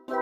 What's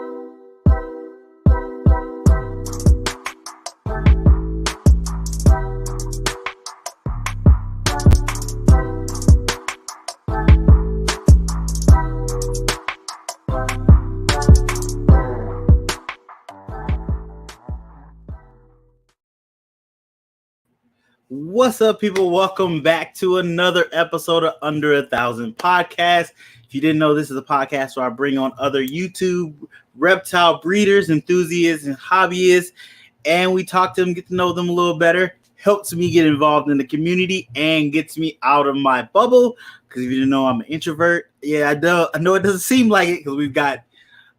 up, people? Welcome back to another episode of Under 1,000 Podcast. If you didn't know, this is a podcast where I bring on other YouTube reptile breeders, enthusiasts, and hobbyists, and we talk to them, get to know them a little better. Helps me get involved in the community and gets me out of my bubble. Because if you didn't know, I'm an introvert. Yeah, I know it doesn't seem like it because we've got,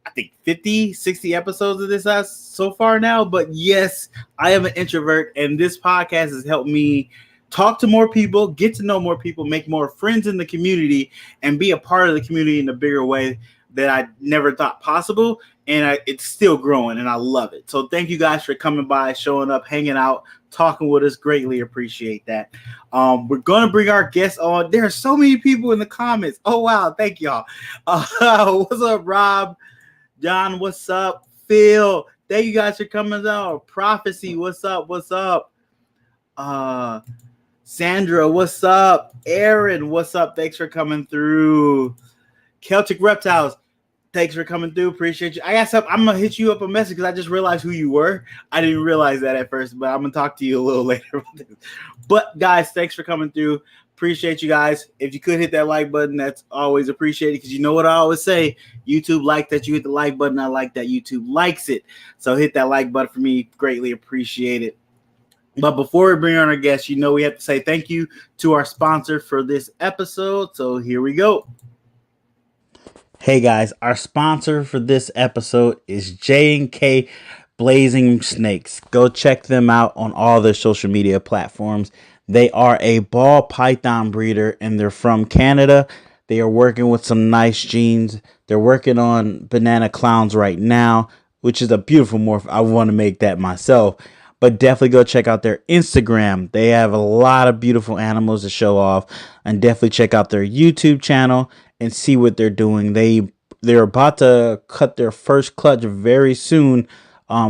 I think, 50, 60 episodes of this so far now. But yes, I am an introvert, and this podcast has helped me talk to more people, get to know more people, make more friends in the community, and be a part of the community in a bigger way that I never thought possible. And it's still growing, and I love it. So thank you guys for coming by, showing up, hanging out, talking with us. Greatly appreciate that. We're going to bring our guests on. There are so many people in the comments. Oh, wow. Thank y'all. What's up, Rob? John, what's up? Phil, thank you guys for coming out. Prophecy, what's up? What's up? Sandra, what's up? Aaron, what's up? Thanks for coming through. Celtic Reptiles, thanks for coming through. Appreciate you. I got something. I'm gonna hit you up a message because I just realized who you were. I didn't realize that at first, but I'm gonna talk to you a little later about this. But guys, thanks for coming through. Appreciate you guys. If you could hit that like button, that's always appreciated, because you know what I always say, YouTube like that you hit the like button. I like that YouTube likes it. So hit that like button for me. Greatly appreciate it. But before we bring on our guests, you know we have to say thank you to our sponsor for this episode. So here we go. Hey guys, our sponsor for this episode is J&K Blazing Snakes. Go check them out on all their social media platforms. They are a ball python breeder, and they're from Canada. They are working with some nice genes. They're working on banana clowns right now, which is a beautiful morph. I want to make that myself. But definitely go check out their Instagram. They have a lot of beautiful animals to show off. And definitely check out their YouTube channel and see what they're doing. They're about to cut their first clutch very soon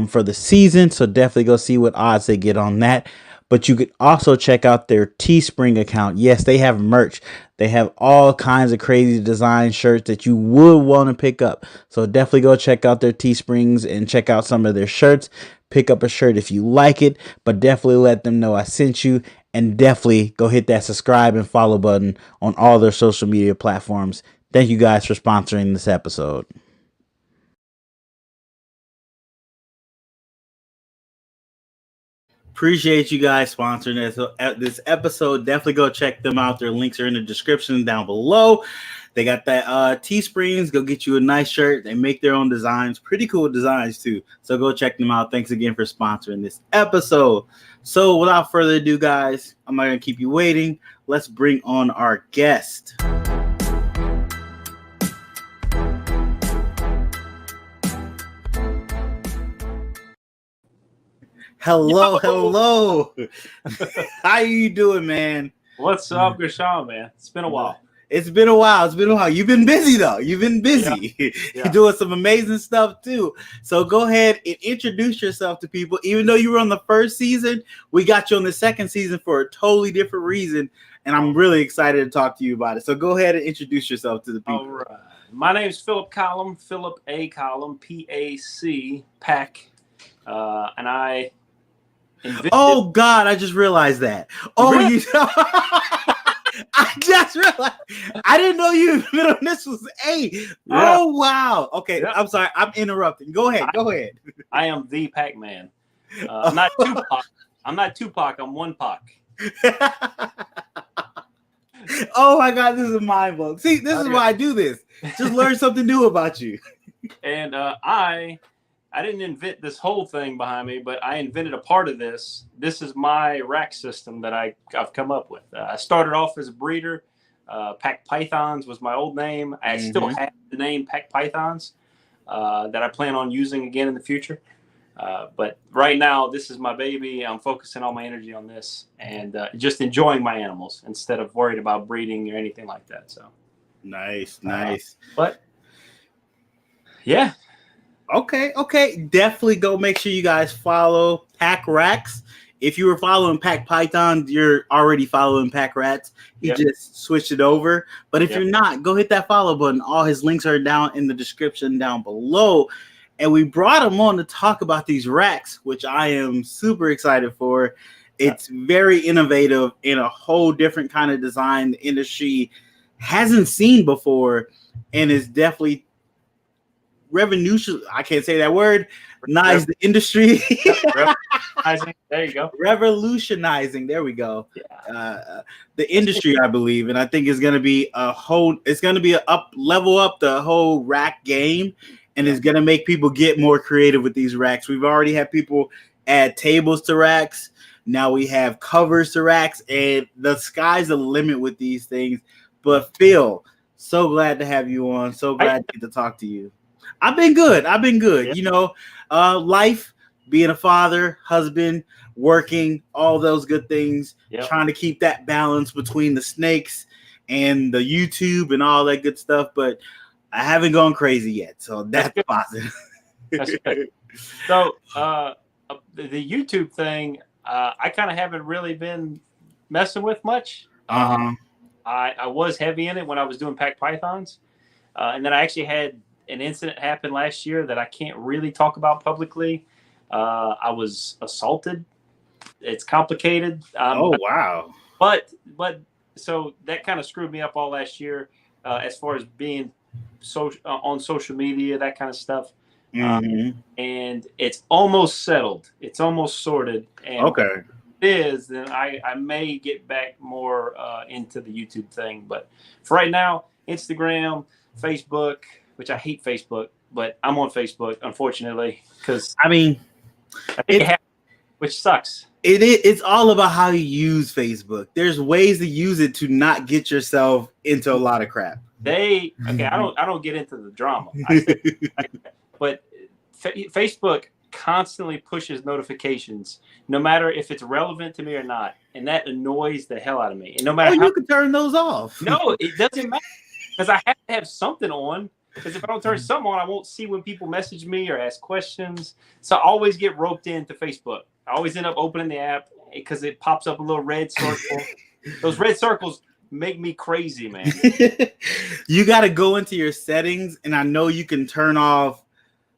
for the season. So definitely go see what odds they get on that. But you could also check out their Teespring account. Yes, they have merch. They have all kinds of crazy design shirts that you would want to pick up. So definitely go check out their Teesprings and check out some of their shirts. Pick up a shirt if you like it, but definitely let them know I sent you. And definitely go hit that subscribe and follow button on all their social media platforms. Thank you guys for sponsoring this episode. Appreciate you guys sponsoring this episode. Definitely go check them out. Their links are in the description down below. They got that Teesprings. Go get you a nice shirt. They make their own designs. Pretty cool designs too. So go check them out. Thanks again for sponsoring this episode. So without further ado, guys, I'm not going to keep you waiting. Let's bring on our guest. Hello. How you doing, man? What's up, Gershon, man? It's been a while. It's been a while. You've been busy, though. You've been busy. Yeah. You're doing some amazing stuff, too. So go ahead and introduce yourself to people. Even though you were on the first season, we got you on the second season for a totally different reason, and I'm really excited to talk to you about it. So go ahead and introduce yourself to the people. All right. My name is Philip Collum, Philip A. Collum, P-A-C, Pack, and I... Oh God! I just realized that. Oh, really? I just realized. I didn't know you middle initials was A. Yeah. Oh wow. Okay, yeah. I'm sorry. I'm interrupting. Go ahead. I am the Pac-Man. I'm not Tupac. I'm one Pac. Oh my God! This is mind blowing. See, this is why I do this. Just learn something new about you. And I didn't invent this whole thing behind me, but I invented a part of this. This is my rack system that I've come up with. I started off as a breeder. Pack Pythons was my old name. I still have the name Pack Pythons that I plan on using again in the future. But right now, this is my baby. I'm focusing all my energy on this and just enjoying my animals instead of worried about breeding or anything like that. So nice. But yeah. Okay. Definitely go make sure you guys follow Pack Racks. If you were following Pack Python, you're already following Pack Rats. He Yep. just switched it over. But if Yep. you're not, go hit that follow button. All his links are down in the description down below. And we brought him on to talk about these racks, which I am super excited for. It's very innovative in a whole different kind of design the industry hasn't seen before, and is definitely revolution. I can't say that word. Nice the industry. Revolutionizing. There you go. Revolutionizing. There we go. Yeah. The industry, I believe, and I think it's going to be a whole. It's going to be level up the whole rack game, and it's going to make people get more creative with these racks. We've already had people add tables to racks. Now we have covers to racks, and the sky's the limit with these things. But Phil, so glad to have you on. So glad to get to talk to you. I've been good. Yeah. You know, life, being a father, husband, working, all those good things, trying to keep that balance between the snakes and the YouTube and all that good stuff. But I haven't gone crazy yet. So that's positive. That's good. So the YouTube thing, I kind of haven't really been messing with much. I was heavy in it when I was doing Pack Pythons. And then I actually had an incident happen last year that I can't really talk about publicly. I was assaulted. It's complicated. Wow. But so that kind of screwed me up all last year as far as being on social media, that kind of stuff. And it's almost settled. It's almost sorted. And okay. It is, then I may get back more into the YouTube thing. But for right now, Instagram, Facebook, which I hate Facebook, but I'm on Facebook, unfortunately, because I think it happens, which sucks. It's all about how you use Facebook. There's ways to use it to not get yourself into a lot of crap. I don't get into the drama. But Facebook constantly pushes notifications, no matter if it's relevant to me or not, and that annoys the hell out of me. And no matter you can turn those off. No, it doesn't matter, because I have to have something on. Because if I don't turn something on, I won't see when people message me or ask questions. So I always get roped into Facebook. I always end up opening the app because it pops up a little red circle. Those red circles make me crazy, man. You got to go into your settings, and I know you can turn off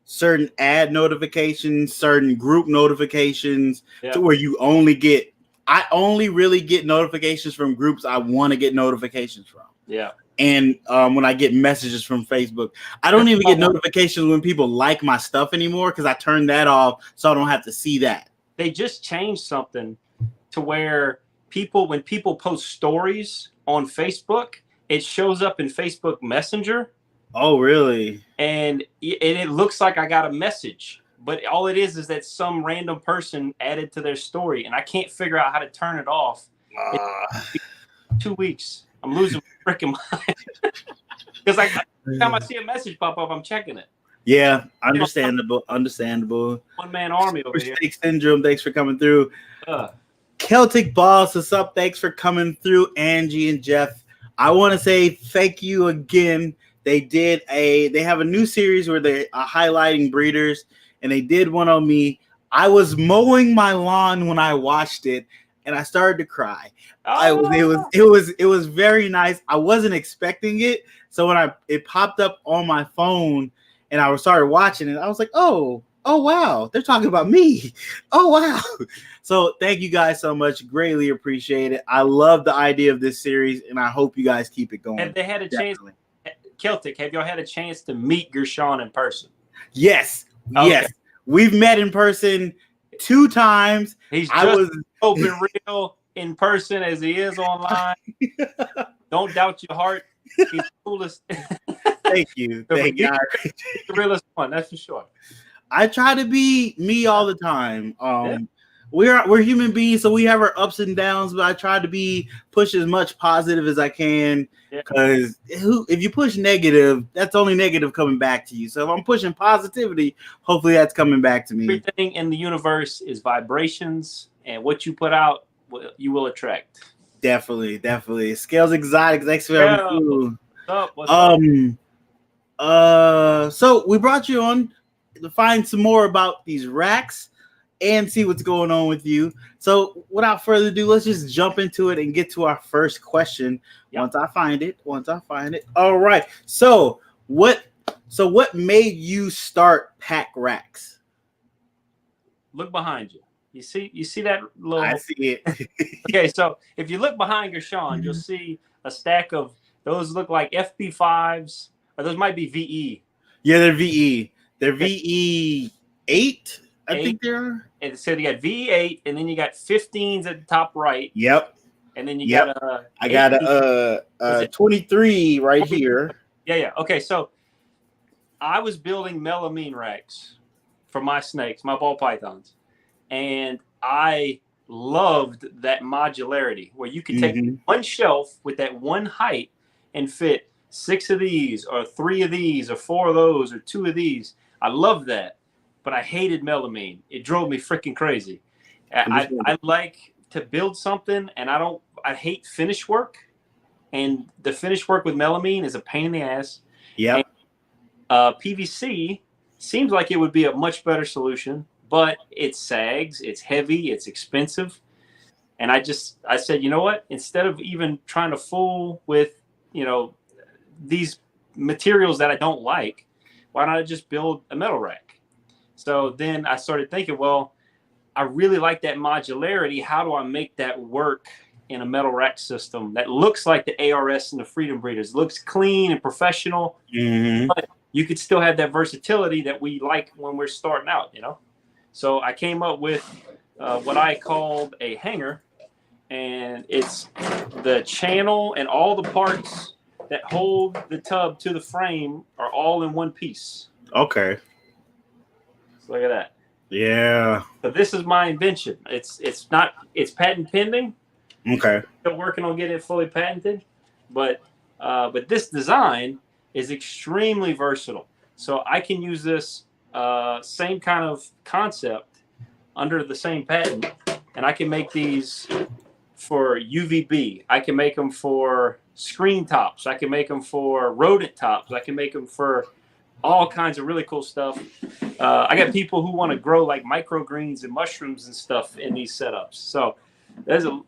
certain ad notifications, certain group notifications, to where you I only really get notifications from groups I want to get notifications from. Yeah. And when I get messages from Facebook, I don't even get notifications when people like my stuff anymore, because I turned that off so I don't have to see that. They just changed something to where when people post stories on Facebook, it shows up in Facebook Messenger. Oh, really? And it looks like I got a message, but all it is that some random person added to their story, and I can't figure out how to turn it off. 2 weeks. I'm losing my freaking mind. Because every time I see a message pop up, I'm checking it. Yeah, understandable. One-man army over here. Snake Syndrome, thanks for coming through. Celtic Boss, what's up? Thanks for coming through, Angie and Jeff. I want to say thank you again. They have a new series where they are highlighting breeders, and they did one on me. I was mowing my lawn when I watched it, and I started to cry. It was very nice. I wasn't expecting it, so when it popped up on my phone and I started watching it, I was like, oh wow, they're talking about me. Oh wow. So thank you guys so much. Greatly appreciate it. I love the idea of this series, and I hope you guys keep it going. Have they had a chance? Celtic, have y'all had a chance to meet Gershon in person? Yes. Okay. Yes. We've met in person 2 times. He's just open real in person as he is online. Don't doubt your heart. He's the coolest. Thank you. Thank you. The realest one, that's for sure. I try to be me all the time. We're human beings, so we have our ups and downs, but I try to push as much positive as I can, because if you push negative, that's only negative coming back to you. So if I'm pushing positivity, hopefully that's coming back to me. Everything in the universe is vibrations, and what you put out, you will attract. Definitely. Scales Exotics, thanks for having me. What's up? So we brought you on. to find some more about these racks and see what's going on with you. So without further ado, let's just jump into it and get to our first question. Yep. Once I find it. All right. So what made you start Pack Racks? Look behind you. You see that little. I see it. Okay, so if you look behind Gershon, you'll see a stack of those look like FP5s, or those might be VE. Yeah, they're VE. They're VE8. I think they're. And so you got VE8, and then you got 15s at the top right. Yep. And then you got I got a 23 right here. Yeah. Okay, so I was building melamine racks for my snakes, my ball pythons, and I loved that modularity where you could take one shelf with that one height and fit 6 of these, or 3 of these, or 4 of those, or 2 of these. I loved that, but I hated melamine. It drove me freaking crazy. I like to build something, and I hate finish work, and the finish work with melamine is a pain in the ass. Yeah. PVC seems like it would be a much better solution, but it sags, it's heavy, it's expensive. And I said, you know what? Instead of even trying to fool with, these materials that I don't like, why don't I just build a metal rack? So then I started thinking, well, I really like that modularity. How do I make that work in a metal rack system that looks like the ARS and the Freedom Breeders? It looks clean and professional, but you could still have that versatility that we like when we're starting out, So I came up with what I called a hanger, and it's the channel and all the parts that hold the tub to the frame are all in one piece. Okay. So look at that. Yeah. So this is my invention. It's patent pending. Okay. Still working on getting it fully patented, but this design is extremely versatile. So I can use this same kind of concept under the same patent, and I can make these for UVB. I can make them for screen tops. I can make them for rodent tops. I can make them for all kinds of really cool stuff. I got people who want to grow like microgreens and mushrooms and stuff in these setups. So there's a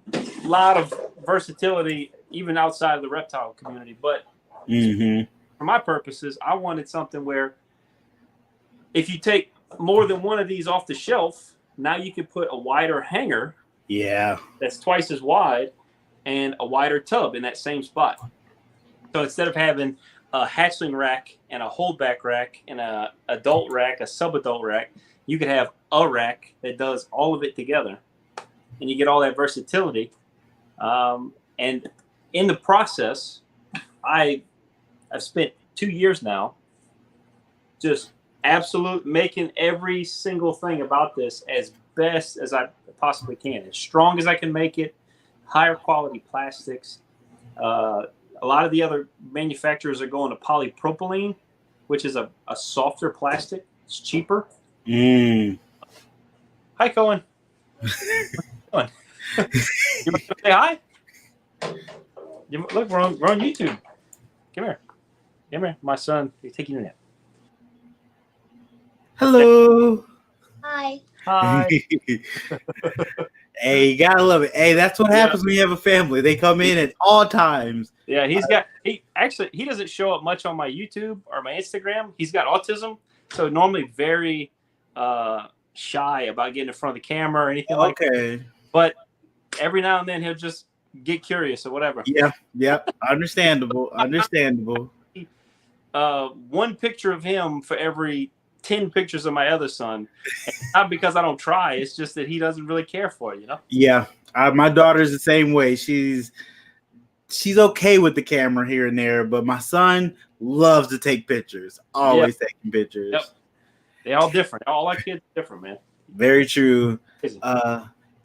lot of versatility even outside of the reptile community. But for my purposes, I wanted something where if you take more than one of these off the shelf, now you can put a wider hanger. Yeah. That's twice as wide and a wider tub in that same spot. So instead of having a hatchling rack and a holdback rack and a adult rack, a sub-adult rack, you could have a rack that does all of it together, and you get all that versatility. And in the process, I've spent 2 years now just making every single thing about this as best as I possibly can, as strong as I can make it, higher quality plastics. A lot of the other manufacturers are going to polypropylene, which is a softer plastic. It's cheaper. Hi, Cohen. What are you doing? You want to say hi? Look, we're on YouTube. Come here. My son, he's taking your nap. Hello. Hi. Hey, you gotta love it. Hey, that's what happens when you have a family. They come in at all times. Yeah, he doesn't show up much on my YouTube or my Instagram. He's got autism, so normally very shy about getting in front of the camera or anything like that. But every now and then he'll just get curious or whatever. Yeah. Understandable. One picture of him for every 10 pictures of my other son. And not because I don't try, it's just that he doesn't really care for it, Yeah, my daughter's the same way. She's okay with the camera here and there, but my son loves to take pictures. Always taking pictures. Yep. They're all different. All our kids are different, man. Very true.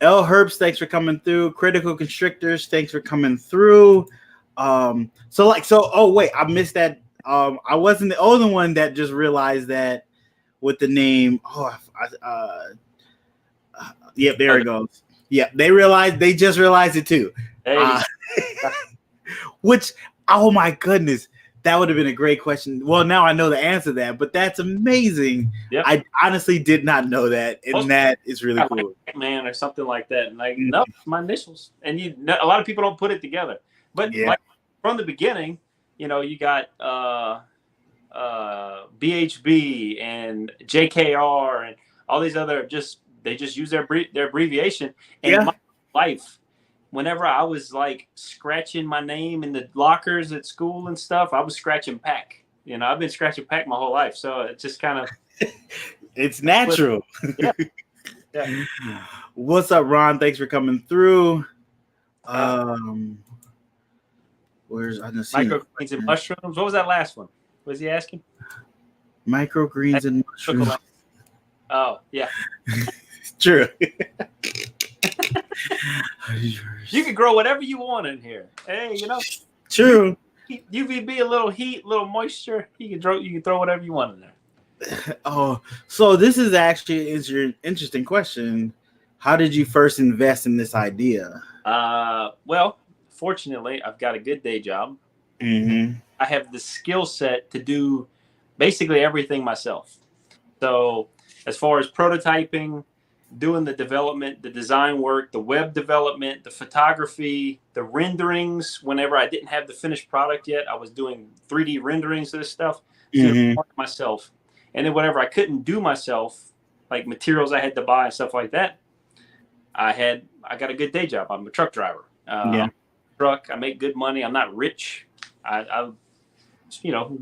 L Herbs, thanks for coming through. Critical Constrictors, thanks for coming through. Oh wait, I missed that. I wasn't the only one that just realized that with the name. Yep, there it goes. Yeah, they just realized it too. Hey. Which, oh my goodness, That would have been a great question. Well, now I know the answer to that, but that's amazing. Yep. I honestly did not know that, and that is really cool. Like man, or something like that. And like, no, my initials. And a lot of people don't put it together. But like from the beginning, you know, you got BHB and JKR and all these other they just use their abbreviation. And in my life, whenever I was like scratching my name in the lockers at school and stuff, I was scratching Pack. You know, I've been scratching Pack my whole life, so it's just kind of it's natural. Yeah. What's up, Ron? Thanks for coming through. Where's I just microgreens and mushrooms? What was that last one? Was he asking? Microgreens and mushrooms. Oh, yeah. True. You can grow whatever you want in here. Hey, you know. True. UVB, a little heat, a little moisture. You can throw whatever you want in there. Oh, so this is actually an interesting question. How did you first invest in this idea? Well, fortunately, I've got a good day job. Mm-hmm. I have the skill set to do basically everything myself. So as far as prototyping, doing the development, the design work, the web development, the photography, the renderings. Whenever I didn't have the finished product yet, I was doing 3D renderings of this stuff myself. And then whatever I couldn't do myself, like materials I had to buy and stuff like that, I got a good day job. I'm a truck driver. Truck. I make good money. I'm not rich. I'm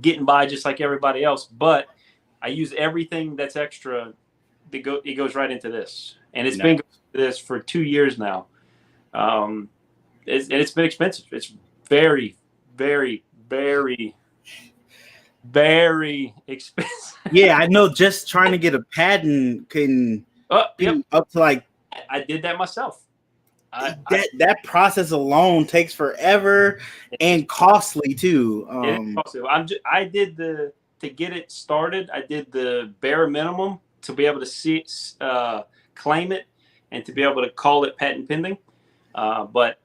getting by just like everybody else, but I use everything that's extra. It goes right into this, and it's been going into this for 2 years now. It's been expensive. It's very, very, very, very expensive. Yeah, I know. Just trying to get a patent can up to like. I did that myself. That process alone takes forever and costly too. I did to get it started. I did the bare minimum to be able to claim it and to be able to call it patent pending. But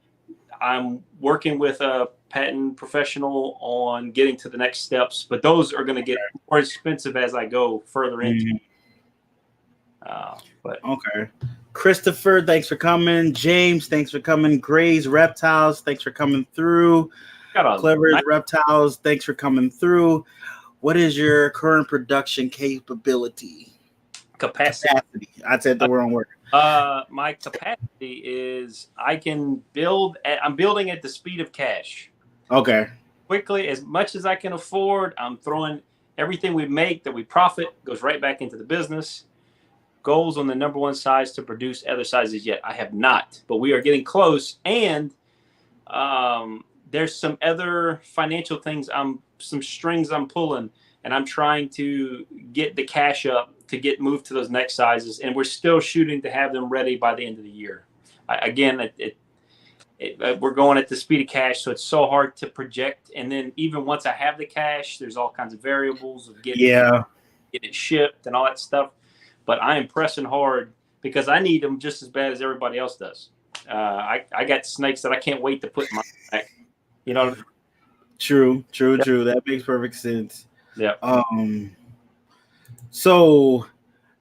I'm working with a patent professional on getting to the next steps. But those are going to get more expensive as I go further into. But okay. Christopher, thanks for coming. James, thanks for coming. Gray's Reptiles, thanks for coming through. Clever's Reptiles, thanks for coming through. What is your current production capability? Capacity. I said the wrong word. My capacity is I'm building at the speed of cash. Okay. Quickly, as much as I can afford, I'm throwing everything we make that we profit goes right back into the business. Goals on the number one size to produce other sizes yet. I have not, but we are getting close. And there's some other financial things, some strings I'm pulling, and I'm trying to get the cash up to get moved to those next sizes. And we're still shooting to have them ready by the end of the year. We're going at the speed of cash, so it's so hard to project. And then even once I have the cash, there's all kinds of variables of getting it shipped and all that stuff. But I am pressing hard because I need them just as bad as everybody else does. I got snakes that I can't wait to put in my back. You know. True. That makes perfect sense. Yeah. So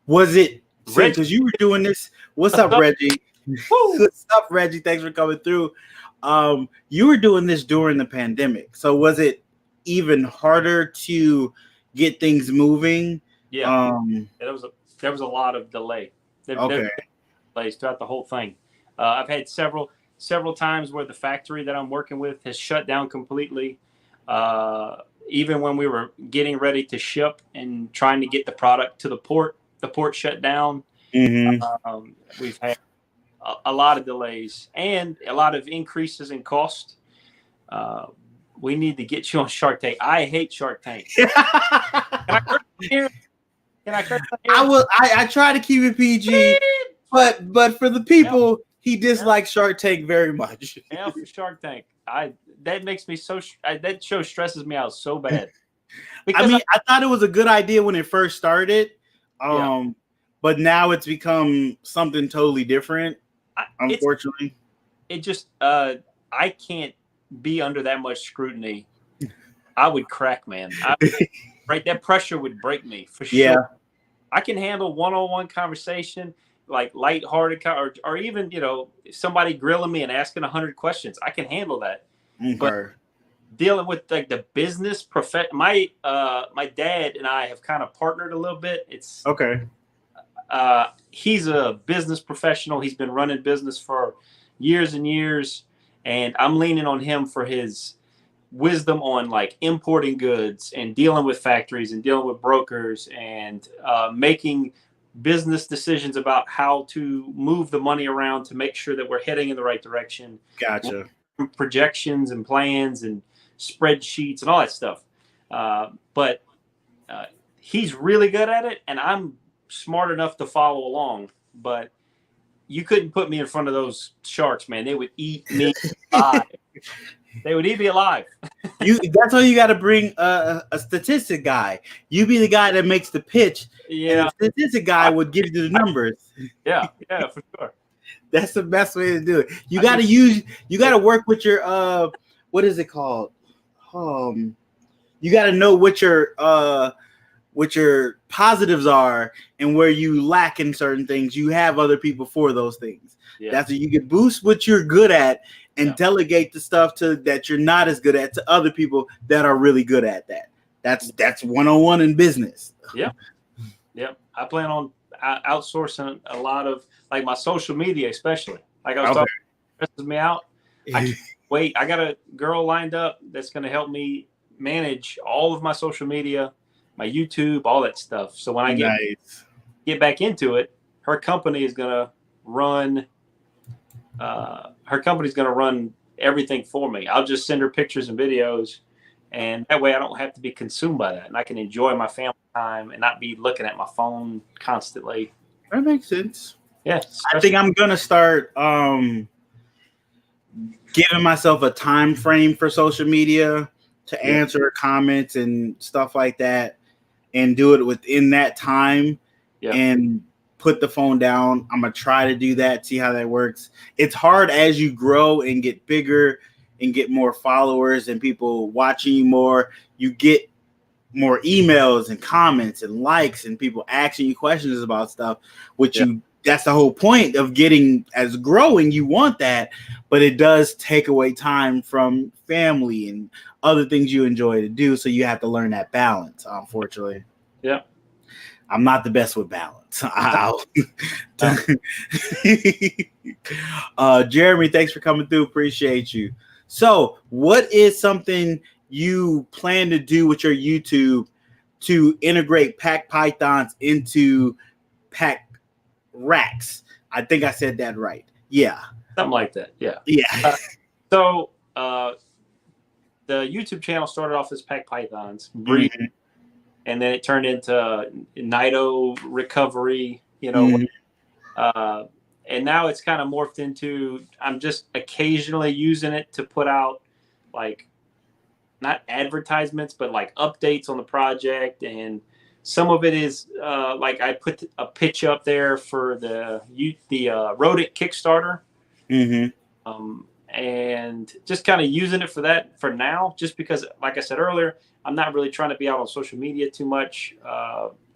was it because you were doing this? What's up, Reggie? What's up, Reggie? Thanks for coming through. You were doing this during the pandemic, so was it even harder to get things moving? Yeah. There was a lot of delay. There were delays throughout the whole thing. I've had several times where the factory that I'm working with has shut down completely. Even when we were getting ready to ship and trying to get the product to the port shut down. Mm-hmm. We've had a lot of delays and a lot of increases in cost. We need to get you on Shark Tank. I hate Shark Tank. Can I curse here? I try to keep it PG, but for the people, he dislikes Shark Tank very much. Yeah, for Shark Tank, that makes me that show stresses me out so bad. I mean, I thought it was a good idea when it first started, but now it's become something totally different. Unfortunately, I can't be under that much scrutiny I would crack, man. Right, that pressure would break me for sure. Yeah. I can handle one-on-one conversation, like lighthearted, or even, you know, somebody grilling me and asking 100 questions. I can handle that. Okay. But dealing with like the business my dad and I have kind of partnered a little bit. It's okay. He's a business professional. He's been running business for years and years, and I'm leaning on him for his wisdom on like importing goods and dealing with factories and dealing with brokers and making business decisions about how to move the money around to make sure that we're heading in the right direction. Gotcha. Projections and plans and spreadsheets and all that stuff. But he's really good at it, and I'm smart enough to follow along. But you couldn't put me in front of those sharks, man. They would eat me alive. They would eat me alive. That's why you got to bring a statistic guy. You be the guy that makes the pitch. Yeah. And the statistic guy would give you the numbers. Yeah, for sure. That's the best way to do it. You got to work with your, what is it called? You got to know what your positives are and where you lack in certain things. You have other people for those things. Yeah. That's what you can boost what you're good at and delegate the stuff that you're not as good at to other people that are really good at that. That's 101 in business. Yeah. I plan on outsourcing a lot of like my social media, especially. Like I was talking, stresses me out. I can't wait. I got a girl lined up that's going to help me manage all of my social media, my YouTube, all that stuff. So when I get back into it, her company is going to run. Her company's going to run everything for me. I'll just send her pictures and videos, and that way I don't have to be consumed by that, and I can enjoy my family time and not be looking at my phone constantly. That makes sense. Yeah, I think I'm going to start giving myself a time frame for social media to answer comments and stuff like that, and do it within that time and put the phone down. I'm going to try to do that, see how that works. It's hard as you grow and get bigger and get more followers and people watching you more. You get more emails and comments and likes and people asking you questions about stuff, which that's the whole point of getting as growing. You want that, but it does take away time from family and other things you enjoy to do. So you have to learn that balance, unfortunately. Yeah. I'm not the best with balance. Jeremy, thanks for coming through. Appreciate you. So what is something you plan to do with your YouTube to integrate pack pythons into pack racks? I think I said that right. Yeah. Something like that. Yeah. Yeah. So the YouTube channel started off as pack pythons, breeding, and then it turned into Nido recovery, you know, and now it's kind of morphed into, I'm just occasionally using it to put out like, not advertisements, but like updates on the project. And some of it is like I put a pitch up there for the rodent Kickstarter. And just kind of using it for that for now, just because, like I said earlier, I'm not really trying to be out on social media too much,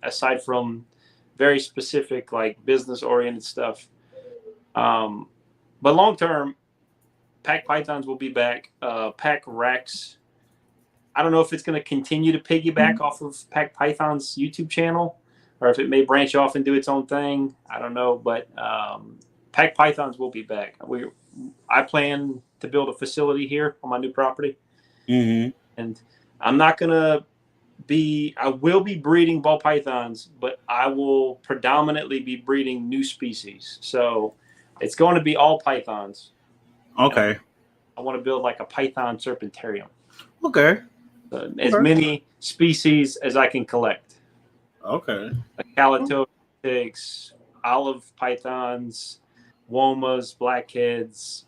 aside from very specific, like business oriented stuff. But long term, pack pythons will be back. Pack racks, I don't know if it's going to continue to piggyback off of pack python's YouTube channel, or if it may branch off and do its own thing. I don't know, but pack pythons will be back. I plan to build a facility here on my new property, and I'm not going to I will be breeding ball pythons, but I will predominantly be breeding new species. So it's going to be all pythons. Okay. I want to build like a python serpentarium. Okay. As many species as I can collect. Okay. Like calototics, olive pythons, womas, blackheads,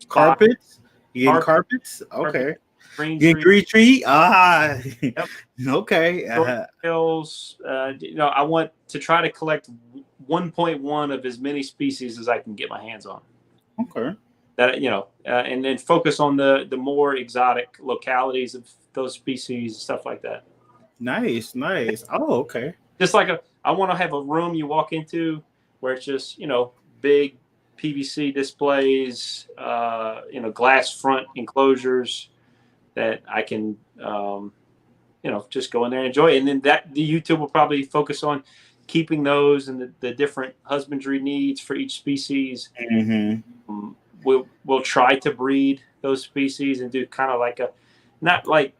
carpets. You get carpets? Okay. Green tree. Ah. Yep. Okay. Hills. I want to try to collect 1.1 of as many species as I can get my hands on. Okay. that, and then focus on the more exotic localities of those species and stuff like that. Nice. Oh, okay. Just like I want to have a room you walk into where it's just, big PVC displays, glass front enclosures that I can, just go in there and enjoy it. And then the YouTube will probably focus on keeping those and the different husbandry needs for each species. Mm-hmm. We'll try to breed those species and do kind of like not like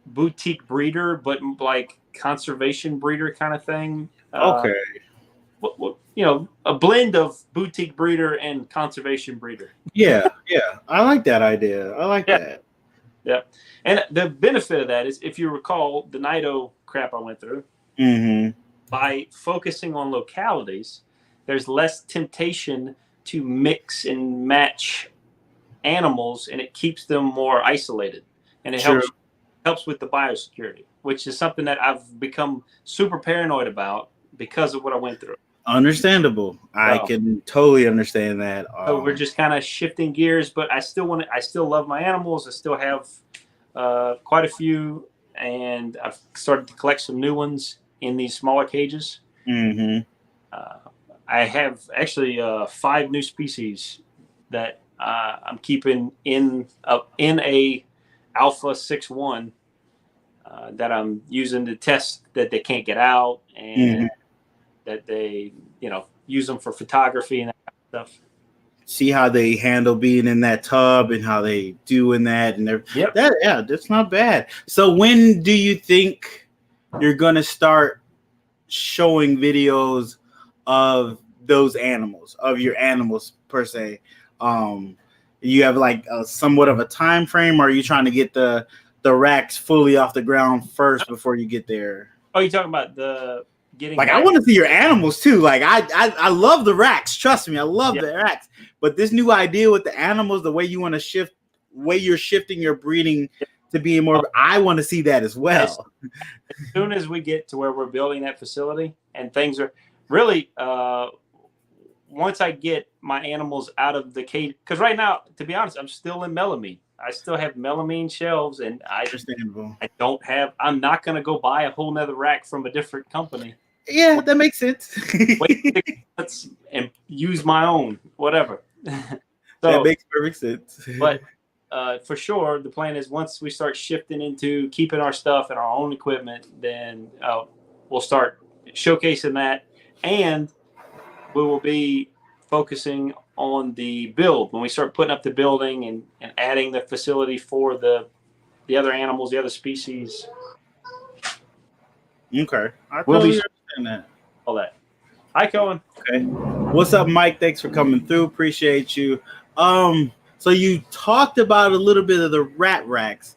boutique breeder, but like conservation breeder kind of thing. Okay. A blend of boutique breeder and conservation breeder. Yeah. I like that idea. I like that. Yeah. And the benefit of that is, if you recall the Nido crap I went through, by focusing on localities, there's less temptation to mix and match animals, and it keeps them more isolated. And it helps with the biosecurity, which is something that I've become super paranoid about because of what I went through. Understandable. I can totally understand that. So we're just kind of shifting gears, but I still love my animals. I still have quite a few, and I've started to collect some new ones in these smaller cages. Mm-hmm. I have actually 5 new species that I'm keeping in a Alpha 6-1 that I'm using to test that they can't get out, and that they, use them for photography and that kind of stuff. See how they handle being in that tub and how they do in that, and that's not bad. So when do you think you're gonna start showing videos of those animals, of your animals per se? You have like somewhat of a time frame, or are you trying to get the racks fully off the ground first before you get there? Oh, you're talking about the getting like I want to see your animals too. Like I love the racks. Trust me, I love the racks. But this new idea with the animals, the way you want to shift, way you're shifting your breeding to being more, I want to see that as well. As soon as we get to where we're building that facility and things are really, once I get my animals out of the cage, because right now, to be honest, I'm still in melamine. I still have melamine shelves, and I'm not going to go buy a whole nother rack from a different company. Yeah, that makes sense. Wait 6 months and use my own, whatever. That makes perfect sense. But for sure, the plan is once we start shifting into keeping our stuff and our own equipment, then we'll start showcasing that, and we will be focusing on the build when we start putting up the building and adding the facility for the other animals, the other species. Okay, I totally understand that. All that. Hi, Cohen. Okay, what's up, Mike? Thanks for coming through. Appreciate you. So you talked about a little bit of the rat racks.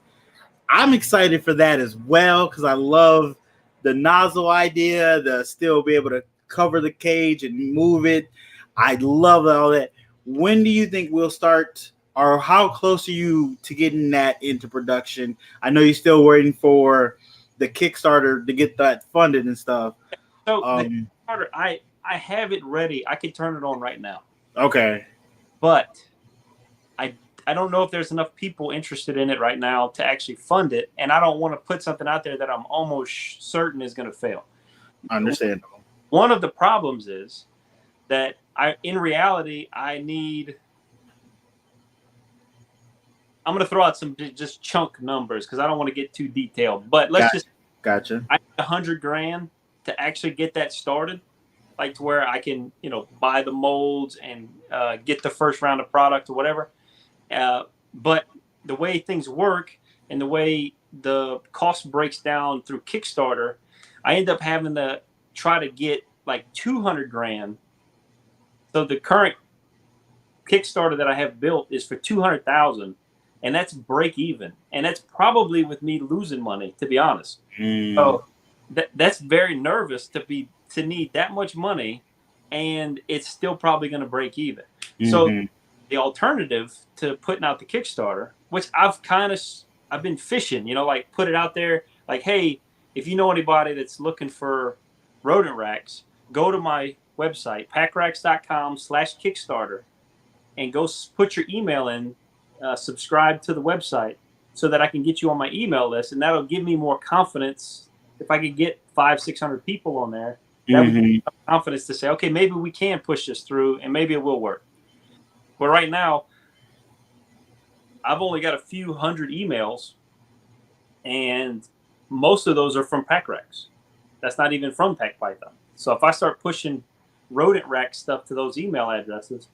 I'm excited for that as well because I love the nozzle idea, the still be able to cover the cage and move it. I love all that. When do you think we'll start, or how close are you to getting that into production? I know you're still waiting for the Kickstarter to get that funded and stuff. So the Kickstarter, I have it ready. I can turn it on right now. Okay. But I don't know if there's enough people interested in it right now to actually fund it, and I don't want to put something out there that I'm almost certain is going to fail. Understandable. One of the problems is that in reality, I'm going to throw out some just chunk numbers because I don't want to get too detailed. But Gotcha. I need $100,000 to actually get that started, like to where I can, buy the molds and get the first round of product or whatever. But the way things work and the way the cost breaks down through Kickstarter, I end up having to try to get like $200,000. So the current Kickstarter that I have built is for $200,000, and that's break even, and that's probably with me losing money, to be honest. So that's very nervous to need that much money, and it's still probably going to break even. So the alternative to putting out the Kickstarter, which I've been fishing, like put it out there, like, hey, if you know anybody that's looking for rodent racks, go to my website, packracks.com/Kickstarter, and go put your email in, subscribe to the website so that I can get you on my email list. And that'll give me more confidence. If I could get 500-600 people on there, that would give me confidence to say, okay, maybe we can push this through and maybe it will work. But right now, I've only got a few hundred emails, and most of those are from pack racks. That's not even from Pack Python. So if I start pushing rodent rack stuff to those email addresses,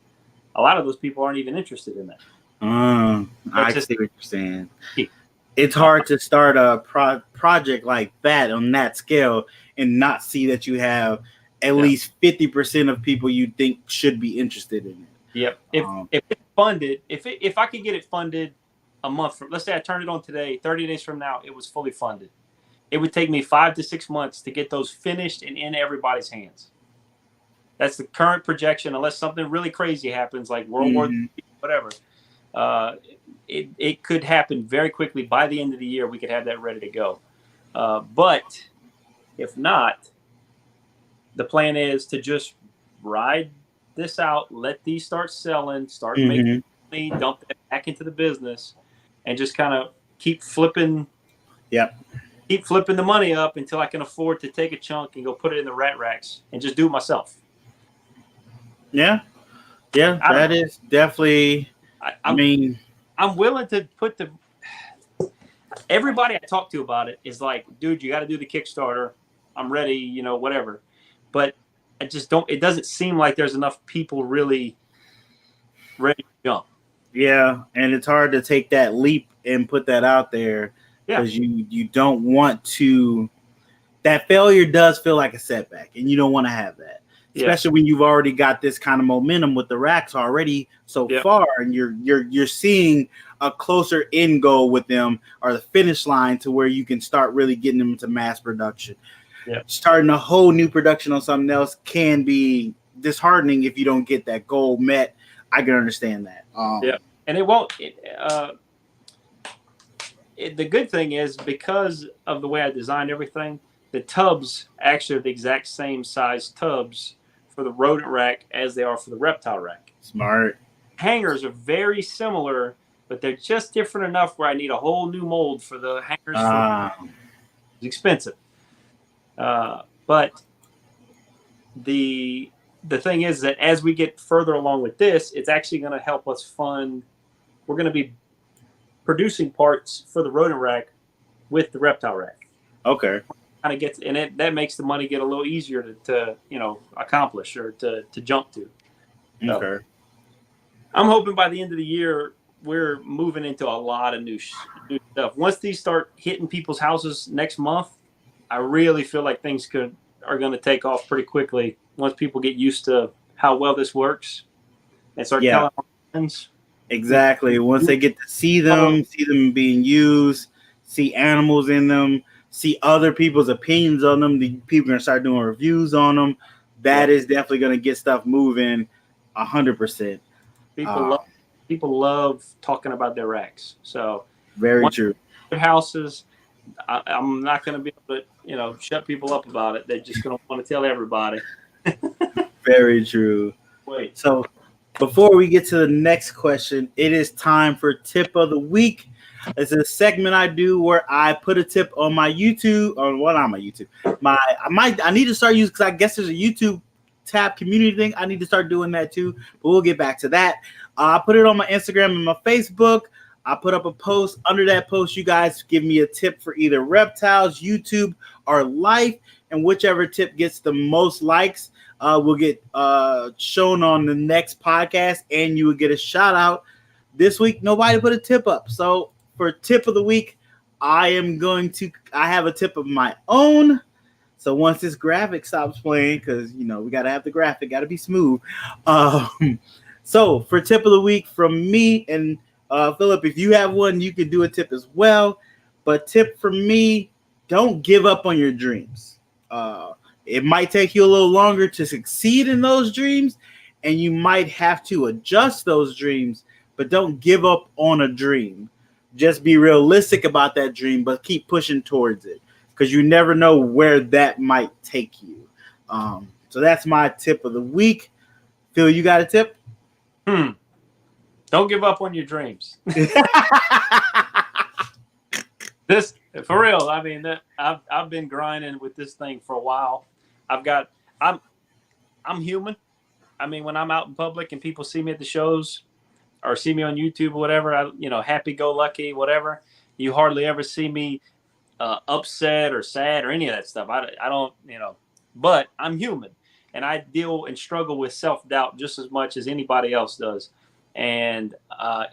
a lot of those people aren't even interested in that. I see what you're saying. It's hard to start a project like that on that scale and not see that you have at least 50% of people you think should be interested in it. Yep. If it's funded, if I could get it funded a month from, let's say I turned it on today, 30 days from now, it was fully funded. It would take me 5 to 6 months to get those finished and in everybody's hands. That's the current projection, unless something really crazy happens, like World War III, whatever. It could happen very quickly. By the end of the year, we could have that ready to go. But if not, the plan is to just ride this out, let these start selling, start making money, dump that back into the business, and just kind of keep flipping. Keep flipping the money up until I can afford to take a chunk and go put it in the rat racks and just do it myself. Yeah, that is definitely. I mean, I'm willing to put the. Everybody I talk to about it is like, dude, you got to do the Kickstarter. I'm ready, whatever. But I just don't. It doesn't seem like there's enough people really ready to jump. Yeah, and it's hard to take that leap and put that out there. Because you don't want to, that failure does feel like a setback, and you don't want to have that, especially when you've already got this kind of momentum with the racks already so far, and you're seeing a closer end goal with them, or the finish line to where you can start really getting them into mass production. Starting a whole new production on something else can be disheartening if you don't get that goal met. I can understand that. And it won't. The good thing is, because of the way I designed everything, the tubs actually are the exact same size tubs for the rodent rack as they are for the reptile rack. Smart. Hangers are very similar, but they're just different enough where I need a whole new mold for the hangers. It's expensive. But the thing is that as we get further along with this, it's actually going to help us fund. We're going to be producing parts for the rodent rack with the reptile rack. Okay. Kind of gets, and that makes the money get a little easier to accomplish or to jump to. Okay. I'm hoping by the end of the year we're moving into a lot of new stuff. Once these start hitting people's houses next month, I really feel like things are going to take off pretty quickly once people get used to how well this works and start telling our friends. Exactly. Once they get to see them being used, see animals in them, see other people's opinions on them, the people are going to start doing reviews on them. That is definitely going to get stuff moving 100%. People love talking about their racks. So very true. Houses, I'm not going to be able to, shut people up about it. They're just going to want to tell everybody. Very true. Wait. So before we get to the next question, it is time for Tip of the Week. It's a segment I do where I put a tip on my YouTube, or on my YouTube. I need to start using, because I guess there's a YouTube tab community thing. I need to start doing that too, but we'll get back to that. I put it on my Instagram and my Facebook. I put up a post. Under that post, you guys give me a tip for either reptiles, YouTube, or life, and whichever tip gets the most likes will get shown on the next podcast, and you will get a shout out. This week, nobody put a tip up. So for Tip of the Week, I have a tip of my own. So once this graphic stops playing, because, we got to have the graphic, got to be smooth. So for Tip of the Week from me and Philip, if you have one, you can do a tip as well. But tip from me, don't give up on your dreams. It might take you a little longer to succeed in those dreams, and you might have to adjust those dreams, but don't give up on a dream. Just be realistic about that dream, but keep pushing towards it, because you never know where that might take you. So that's my tip of the week. Phil, you got a tip? Don't give up on your dreams. This for real. I mean, I've been grinding with this thing for a while. I'm human. I mean, when I'm out in public and people see me at the shows or see me on YouTube or whatever, happy go lucky, whatever. You hardly ever see me upset or sad or any of that stuff. I don't, but I'm human, and I deal and struggle with self-doubt just as much as anybody else does. And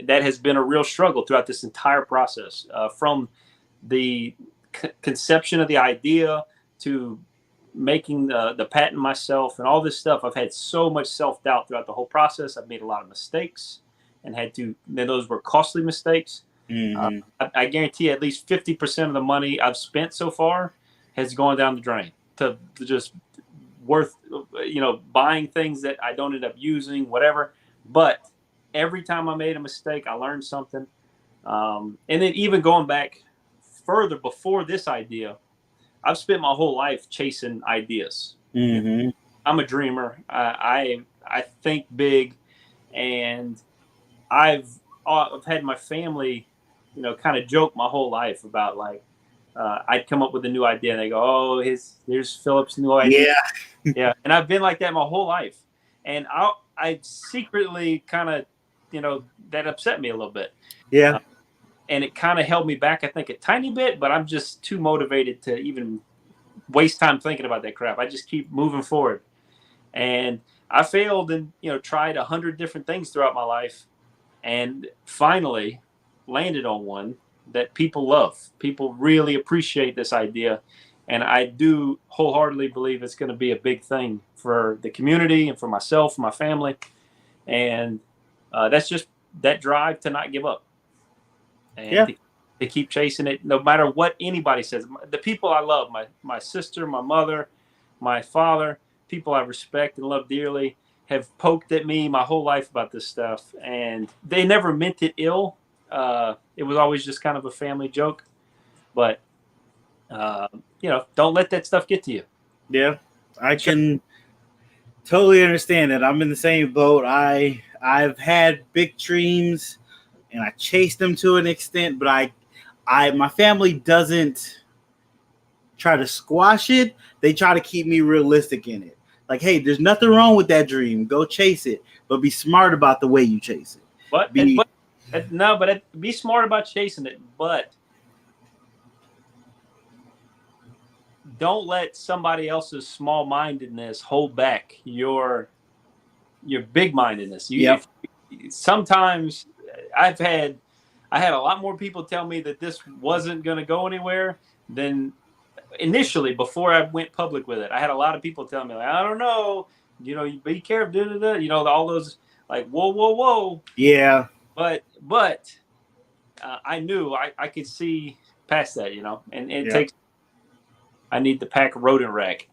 that has been a real struggle throughout this entire process, from the conception of the idea to making the patent myself and all this stuff. I've had so much self-doubt throughout the whole process. I've made a lot of mistakes and those were costly mistakes. Mm-hmm. I guarantee at least 50% of the money I've spent so far has gone down the drain to just worth, buying things that I don't end up using, whatever. But every time I made a mistake, I learned something. And then even going back further before this idea, I've spent my whole life chasing ideas. Mm-hmm. I'm a dreamer. I think big, and I've had my family, kind of joke my whole life about I'd come up with a new idea and they go, "Oh, here's Philip's new idea." Yeah. Yeah. And I've been like that my whole life. And I secretly kind of, that upset me a little bit. Yeah. And it kind of held me back, I think, a tiny bit, but I'm just too motivated to even waste time thinking about that crap. I just keep moving forward. And I failed and, tried 100 different things throughout my life, and finally landed on one that people love. People really appreciate this idea. And I do wholeheartedly believe it's going to be a big thing for the community and for myself and my family. And that's just that drive to not give up. And to keep chasing it, no matter what anybody says. The people I love, my sister, my mother, my father, people I respect and love dearly, have poked at me my whole life about this stuff. And they never meant it ill. It was always just kind of a family joke. But, don't let that stuff get to you. Yeah, I can totally understand that. I'm in the same boat. I've had big dreams, and I chase them to an extent, but my family doesn't try to squash it. They try to keep me realistic in it. Like, hey, there's nothing wrong with that dream. Go chase it, but be smart about the way you chase it. But be smart about chasing it, but don't let somebody else's small-mindedness hold back your big-mindedness. Sometimes I had a lot more people tell me that this wasn't going to go anywhere than initially before I went public with it. I had a lot of people telling me, I don't know, you be careful, all those whoa. Yeah. But I knew I could see past that, and it takes. I need the pack rodent rack.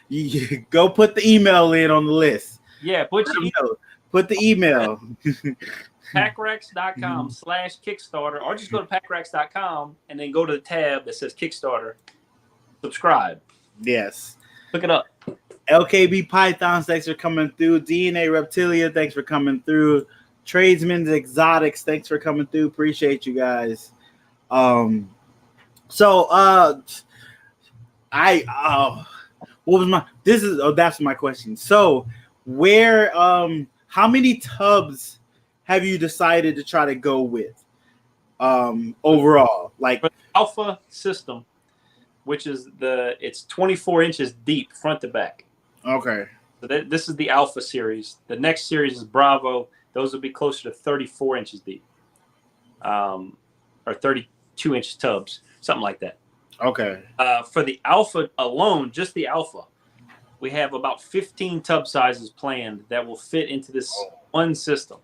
You go put the email in on the list. Yeah, put the email. PackRacks.com/Kickstarter, or just go to PackRacks.com and then go to the tab that says Kickstarter. Subscribe. Yes. Look it up. LKB Pythons, thanks for coming through. DNA Reptilia, thanks for coming through. Tradesmen's Exotics, thanks for coming through. Appreciate you guys. That's my question. So where how many tubs have you decided to try to go with overall? Like for the Alpha system, which is it's 24 inches deep front to back. Okay. So this is the Alpha series. The next series is Bravo. Those will be closer to 34 inches deep. Or 32-inch tubs, something like that. Okay. For the Alpha alone, just the Alpha, we have about 15 tub sizes planned that will fit into this one system.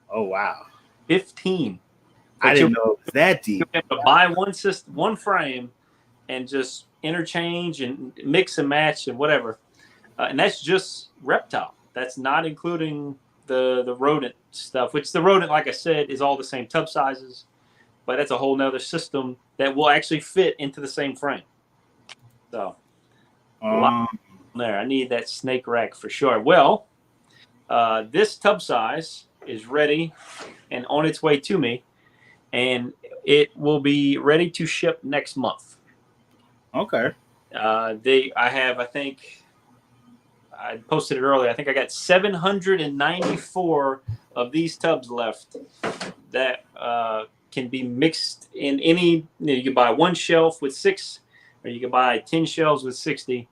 Oh, wow. 15. I didn't know it was that deep. You have to buy one system, one frame, and just interchange and mix and match and whatever. And that's just reptile. That's not including the rodent stuff, which the rodent, like I said, is all the same tub sizes. But that's a whole nother system that will actually fit into the same frame. So, there, I need that snake rack for sure. Well, This tub size is ready and on its way to me, and it will be ready to ship next month. Okay. I think I posted it earlier. I think I got 794 of these tubs left that can be mixed in any. You can buy one shelf with 6, or you can buy 10 shelves with 60,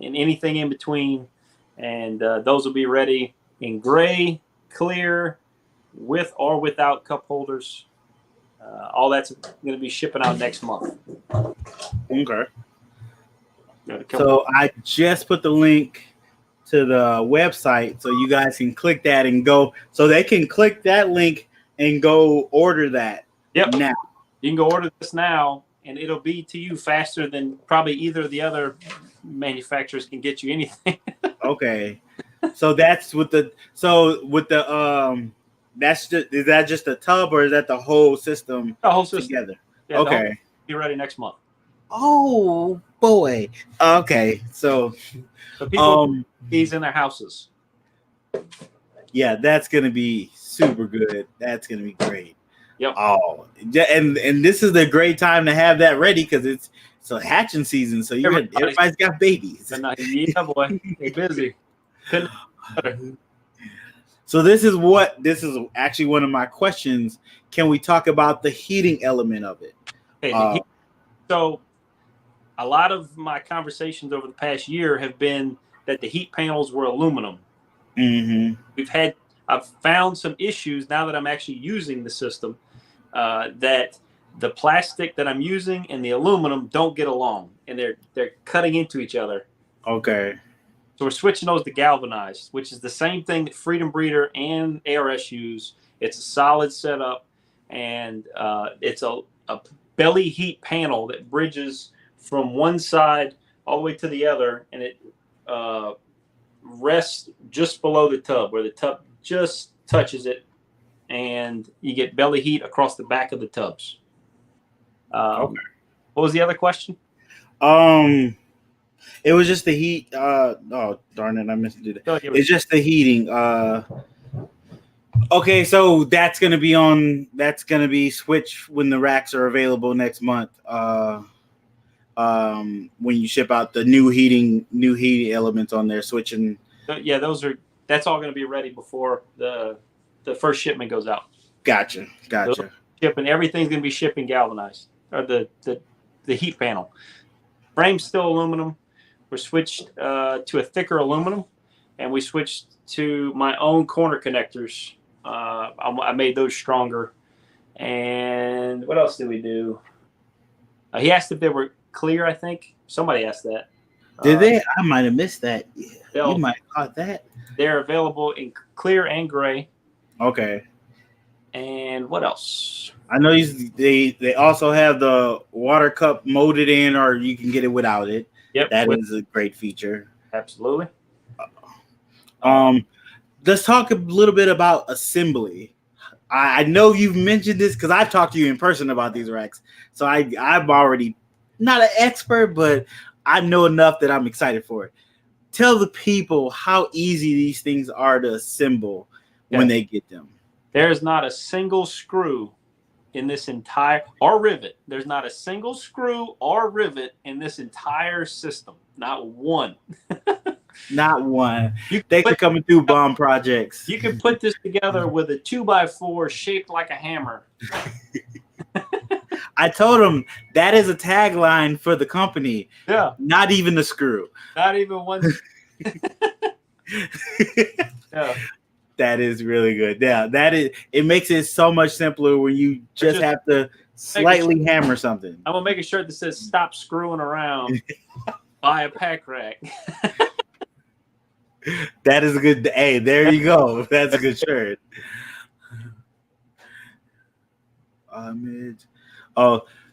and anything in between. And those will be ready in gray, clear, with or without cup holders. All that's going to be shipping out next month. Okay. So I just put the link to the website so you guys can click that and go. So they can click that link and go order that. Yep. Now. You can go order this now, and it'll be to you faster than probably either of the other manufacturers can get you anything. Okay. So that's with the that's just, is that just a tub or is that the whole system? The whole system together. Yeah, okay. Be ready next month. Oh boy. Okay. So people these in their houses. Yeah, that's gonna be super good. That's gonna be great. Yep. Oh, and this is the great time to have that ready because it's a hatching season. So everybody's got babies. Yeah, boy, they're busy. So this is actually one of my questions. Can we talk about the heating element of it? Okay, so a lot of my conversations over the past year have been that the heat panels were aluminum. Mm-hmm. I've found some issues now that I'm actually using the system that the plastic that I'm using and the aluminum don't get along, and they're cutting into each other. Okay. So we're switching those to galvanized, which is the same thing that Freedom Breeder and ARS use. It's a solid setup, and it's a belly heat panel that bridges from one side all the way to the other, and it rests just below the tub, where the tub just touches it, and you get belly heat across the back of the tubs. Okay. What was the other question? It was just the heat. Oh darn it! I missed to do that. It's just the heating. Okay, so that's gonna be switched when the racks are available next month. When you ship out the new heating elements on there, switching. Yeah, that's all gonna be ready before the first shipment goes out. Gotcha. Shipping, everything's gonna be shipping galvanized, or the heat panel. Frame's still aluminum. We switched to a thicker aluminum, and we switched to my own corner connectors. I made those stronger. And what else did we do? He asked if they were clear, I think. Somebody asked that. Did they? I might have missed that. You might have caught that. They're available in clear and gray. Okay. And what else? I know they also have the water cup molded in, or you can get it without it. Yep. That is a great feature. Absolutely. Let's talk a little bit about assembly. I know you've mentioned this because I've talked to you in person about these racks. So I'm already not an expert, but I know enough that I'm excited for it. Tell the people how easy these things are to assemble when they get them. There's not a single screw in this or rivet. There's not a single screw or rivet in this entire system. Not one. Not one. Thanks for coming through Bomb Projects. You can put this together with a 2x4 shaped like a hammer. I told him that is a tagline for the company. Yeah. Not even the screw. Not even one. Yeah. That is really good. Yeah, it makes it so much simpler when you just have to slightly hammer something. I'm gonna make a shirt that says "Stop screwing around." Buy a pack rack. That is a good. Hey, there you go. That's a good shirt.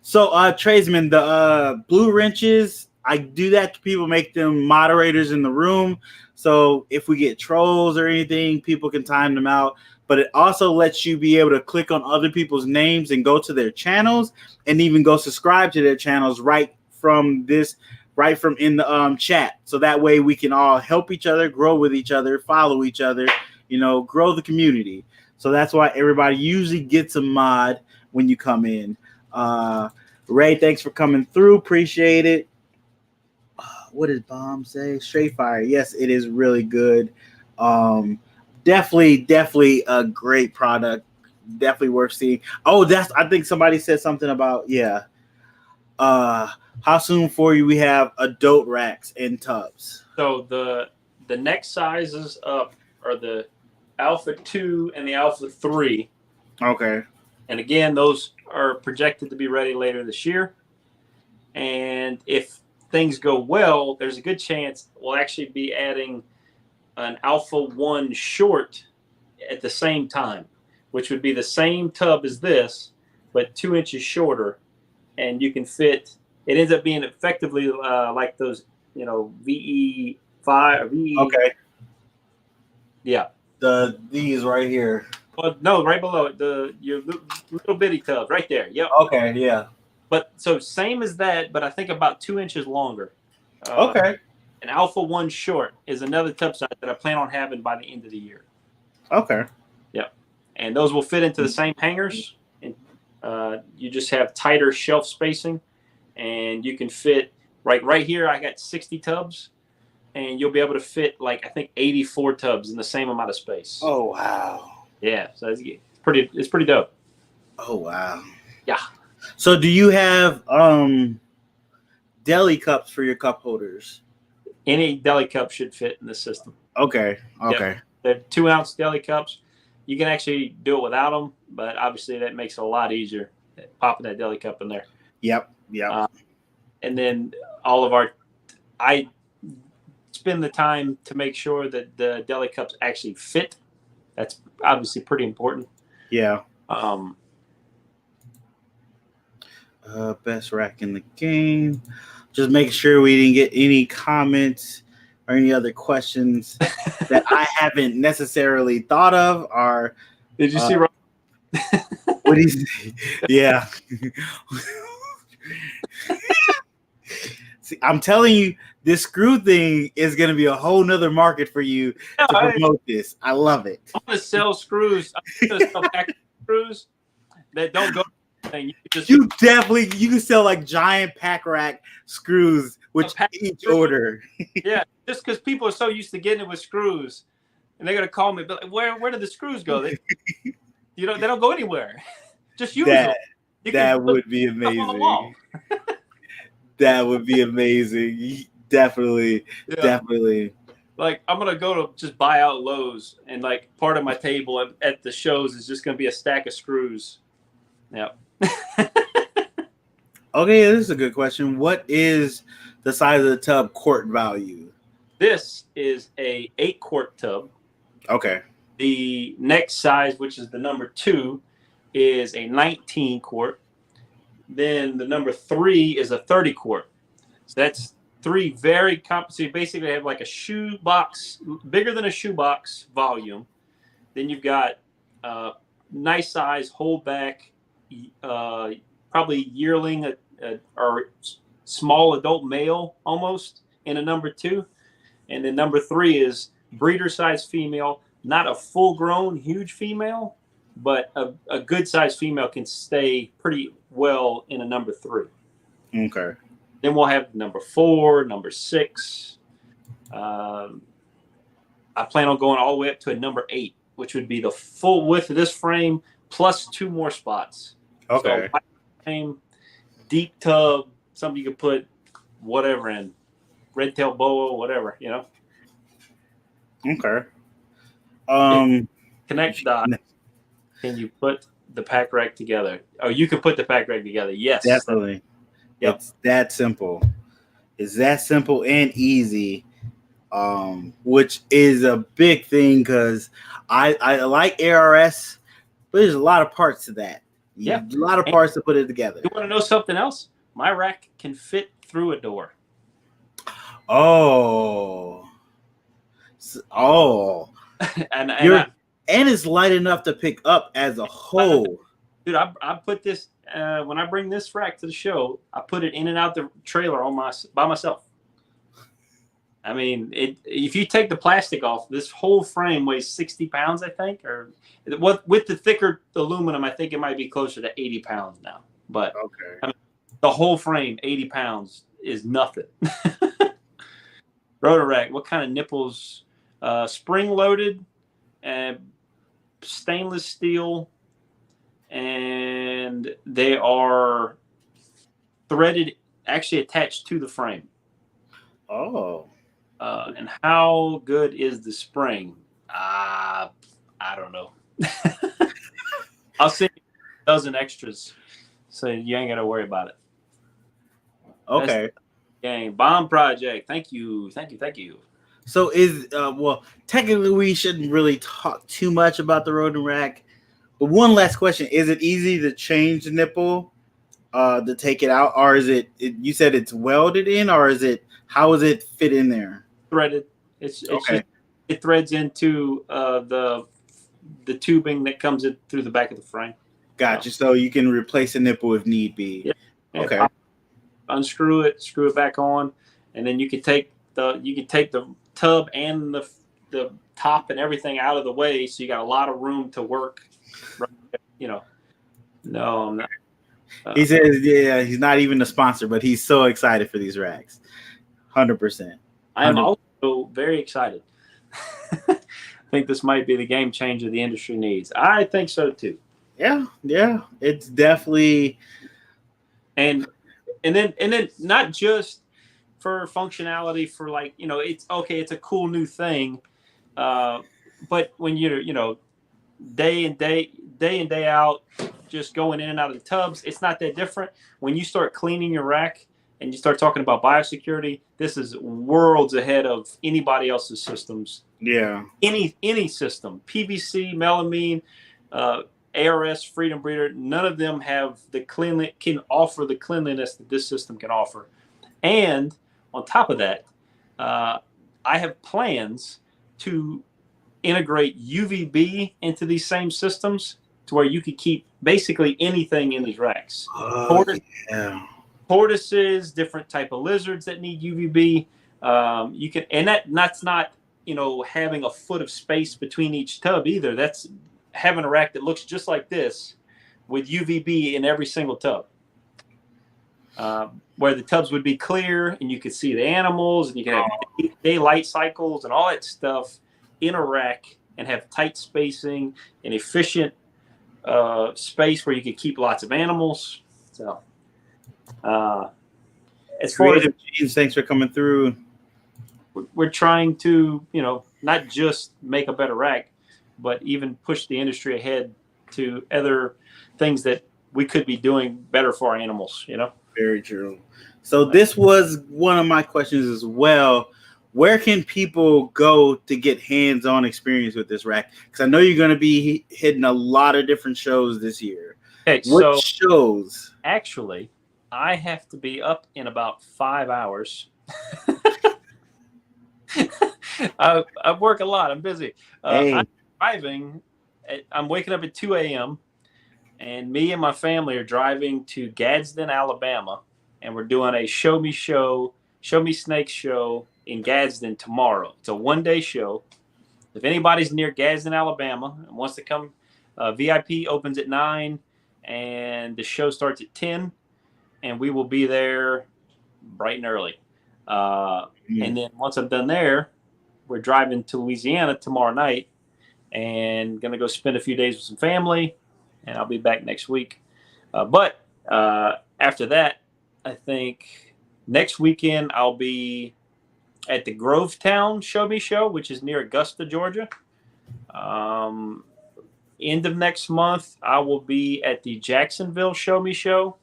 So tradesmen, the blue wrenches, I do that to people, make them moderators in the room. So if we get trolls or anything, people can time them out. But it also lets you be able to click on other people's names and go to their channels, and even go subscribe to their channels right from in the chat. So that way we can all help each other, grow with each other, follow each other, grow the community. So that's why everybody usually gets a mod when you come in. Ray, thanks for coming through. Appreciate it. What did Bomb say? Straight fire. Yes, it is really good. Definitely a great product. Definitely worth seeing. Oh, I think somebody said something about, how soon for you we have adult racks and tubs. So the next sizes up are the Alpha 2 and the Alpha 3. Okay. And again, those are projected to be ready later this year. And if things go well, there's a good chance we'll actually be adding an Alpha 1 short at the same time, which would be the same tub as this, but 2 inches shorter. And you can fit, it ends up being effectively like those, VE5 or VE. Okay. Yeah. These right here. Well, no, right below it, your little bitty tub right there. Yep. Okay, yeah. But so same as that, but I think about 2 inches longer. Okay. An Alpha 1 short is another tub size that I plan on having by the end of the year. Okay. Yep. And those will fit into the same hangers. And you just have tighter shelf spacing. And you can fit, right here, I got 60 tubs. And you'll be able to fit, I think 84 tubs in the same amount of space. Oh, wow. Yeah. So it's pretty dope. Oh, wow. Yeah. So do you have deli cups for your cup holders? Any deli cup should fit in this system. Okay. Yep. They're 2-ounce deli cups. You can actually do it without them, but obviously that makes it a lot easier popping that deli cup in there. Yep. And then I spend the time to make sure that the deli cups actually fit. That's obviously pretty important. Yeah. Best rack in the game. Just making sure we didn't get any comments or any other questions that I haven't necessarily thought of. Or did you see? What do you say? Yeah. See, I'm telling you, this screw thing is going to be a whole nother market for you to promote this. I love it. I'm going to sell screws. I'm going to sell pack screws that don't go. You can sell giant pack rack screws with each order. Yeah, just because people are so used to getting it with screws, and they're gonna call me, but where did the screws go? They don't go anywhere. Just use them. That would be amazing. That would be amazing. Definitely. I'm gonna go to just buy out Lowe's, and part of my table at the shows is just gonna be a stack of screws. Yeah. Okay, this is a good question. What is the size of the tub quart value? This is a 8-quart tub. Okay. The next size, which is the number 2, is a 19-quart. Then the number 3 is a 30-quart. So that's 3 very complicated. So you basically have a shoe box, bigger than a shoe box volume. Then you've got nice size holdback, probably yearling or small adult male almost in a number 2. And then number 3 is breeder size female, not a full grown huge female, but a good size female can stay pretty well in a number 3. Okay. Then we'll have number 4, number 6. I plan on going all the way up to a number 8, which would be the full width of this frame plus 2 more spots. Okay. So, frame, deep tub, something you could put whatever in, red tail boa, whatever, Okay. Connect dot. Can you put the pack rack together? Oh, you can put the pack rack together. Yes, definitely. Yep. It's that simple. It's that simple and easy, which is a big thing because I like ARS, but there's a lot of parts to that. Yeah, a lot of parts to put it together. You want to know something else? My rack can fit through a door. Oh. and it's light enough to pick up as a whole. Dude, I put this when I bring this rack to the show. I put it in and out the trailer by myself. I mean, if you take the plastic off, this whole frame weighs 60 pounds, I think, or with the thicker aluminum, I think it might be closer to 80 pounds now. But Okay. I mean, the whole frame, 80 pounds, is nothing. Rotor rack, what kind of nipples? Spring loaded, and stainless steel, and they are threaded, actually attached to the frame. Oh. And how good is the spring? I don't know. I'll send you a dozen extras, so you ain't got to worry about it. Okay. Game bomb project. Thank you. So well, technically we shouldn't really talk too much about the Rotor rack. But one last question: is it easy to change the nipple, to take it out, or is it? You said it's welded in, or is it? How is it fit in there? Threaded. It's okay. Just, it threads into the tubing that comes in through the back of the frame. Gotcha. So you can replace a nipple if need be. Yeah. Okay. Unscrew it, screw it back on, and then you can take the tub and the top and everything out of the way, so you got a lot of room to work. No, I'm not. He says, yeah, he's not even a sponsor, but he's so excited for these racks. 100%. I am also very excited. I think this might be the game changer the industry needs. I think so too. Yeah, it's definitely. And then not just for functionality, for like, it's okay, it's a cool new thing, but when you're day in day out, just going in and out of the tubs, it's not that different. When you start cleaning your rack and you start talking about biosecurity, this is worlds ahead of anybody else's systems. Yeah. Any system, PVC, melamine, ARS, Freedom Breeder, none of them have can offer the cleanliness that this system can offer. And on top of that, I have plans to integrate UVB into these same systems to where you could keep basically anything in these racks. Tortoises, different type of lizards that need UVB. You can, and that's not having a foot of space between each tub either. That's having a rack that looks just like this with UVB in every single tub, where the tubs would be clear and you could see the animals and you can have daylight cycles and all that stuff in a rack and have tight spacing and efficient space where you could keep lots of animals. So as far as James, thanks for coming through. We're trying to, not just make a better rack, but even push the industry ahead to other things that we could be doing better for our animals, Very true. So this was one of my questions as well. Where can people go to get hands-on experience with this rack? Because I know you're going to be hitting a lot of different shows this year. Okay, what shows? Actually, I have to be up in about 5 hours. I work a lot. I'm busy. I'm driving. I'm waking up at 2 a.m. and me and my family are driving to Gadsden, Alabama, and we're doing a Show Me Snakes show in Gadsden tomorrow. It's a one-day show. If anybody's near Gadsden, Alabama, and wants to come, VIP opens at 9, and the show starts at 10, and we will be there bright and early. And then once I'm done there, we're driving to Louisiana tomorrow night and going to go spend a few days with some family, and I'll be back next week. But after that, I think next weekend I'll be at the Grovetown Show Me Show, which is near Augusta, Georgia. End of next month, I will be at the Jacksonville Show Me Show.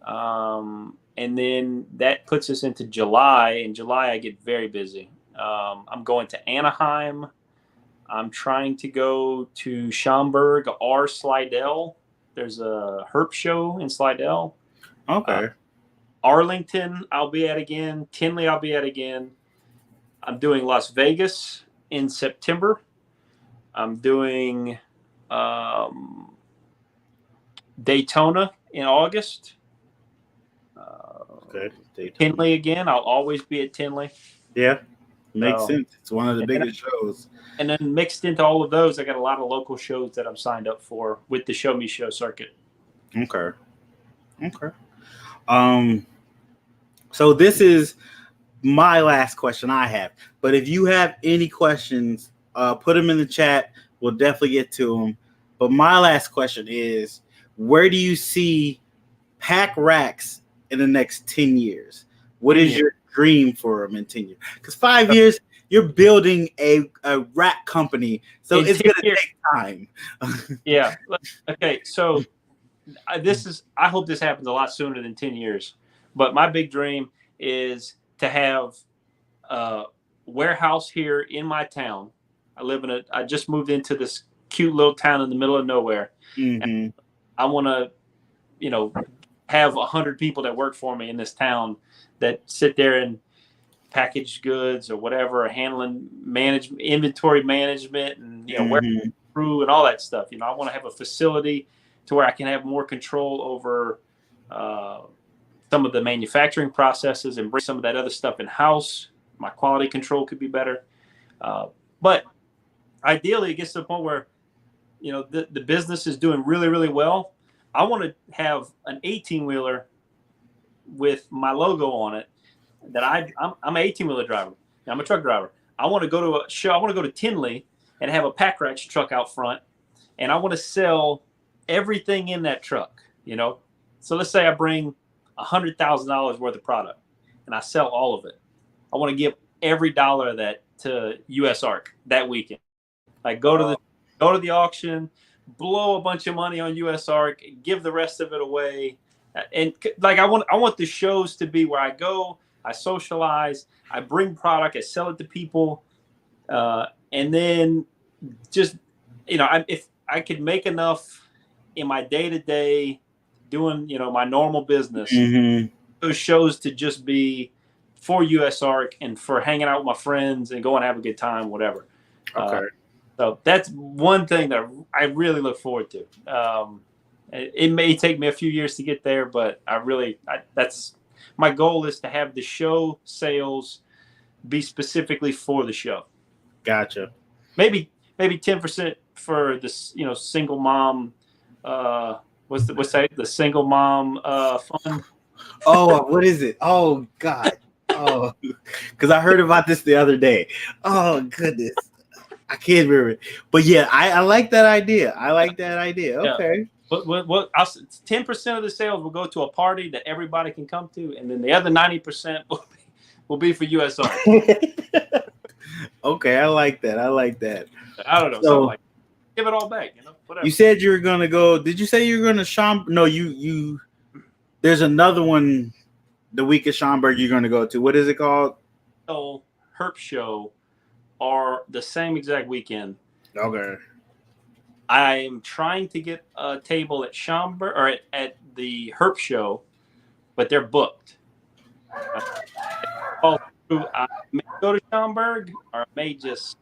And then that puts us into July. In July, I get very busy. I'm going to Anaheim. I'm trying to go to Schaumburg or Slidell. There's a herp show in Slidell. Okay. Arlington, I'll be at again. Tinley, I'll be at again. I'm doing Las Vegas in September. I'm doing Daytona in August. Okay. Tinley again. I'll always be at Tinley. Yeah. Makes So, sense. It's one of the and then, biggest shows. and then mixed into all of those, I got a lot of local shows that I'm signed up for with the Show Me Show circuit. Okay. Okay. Um. So this is my last question I have. But if you have any questions, put them in the chat. We'll definitely get to them. But my last question is, where do you see Pack Racks in the next 10 years? What is your dream for them in 10 years? Because 5 years, you're building a rack company. So it's going to take time. Yeah. Okay. So I hope this happens a lot sooner than 10 years. But my big dream is to have a warehouse here in my town. I just moved into this cute little town in the middle of nowhere. Mm-hmm. I want to, have 100 people that work for me in this town that sit there and package goods or whatever, or handling inventory management, and warehouse crew and all that stuff. I want to have a facility to where I can have more control over some of the manufacturing processes and bring some of that other stuff in house. My quality control could be better, but ideally, it gets to the point where the business is doing really, really well. I want to have an 18-wheeler with my logo on it. That I'm an 18-wheeler driver. I'm a truck driver. I want to go to a show. I want to go to Tinley and have a Pack Racks truck out front, and I want to sell everything in that truck. So let's say I bring $100,000 worth of product, and I sell all of it. I want to give every dollar of that to US Arc that weekend. Like go to the auction, blow a bunch of money on US Arc, give the rest of it away, and like I want the shows to be where I go. I socialize, I bring product, I sell it to people, and then just, if I could make enough in my day-to-day doing, my normal business, those shows to just be for US Arc and for hanging out with my friends and going to have a good time, whatever. Okay. So that's one thing that I really look forward to. It may take me a few years to get there, but that's my goal, is to have the show sales be specifically for the show. Gotcha. Maybe 10% for this, single mom. What's that? The single mom fund. Oh, what is it? Oh God. Oh, because I heard about this the other day. Oh goodness, I can't remember it. But yeah, I like that idea. Okay. Yeah. What 10% of the sales will go to a party that everybody can come to, and then the other 90% will be for US Arc. Okay, I like that. I don't know. So give it all back, whatever. You said you were gonna go. Did you say you were gonna Schaumburg? No, you. There's another one the week of Schaumburg you're gonna go to. What is it called? Herp Show are the same exact weekend. Okay. I am trying to get a table at Schaumburg or at the Herp Show, but they're booked. I may go to Schaumburg, or I may just,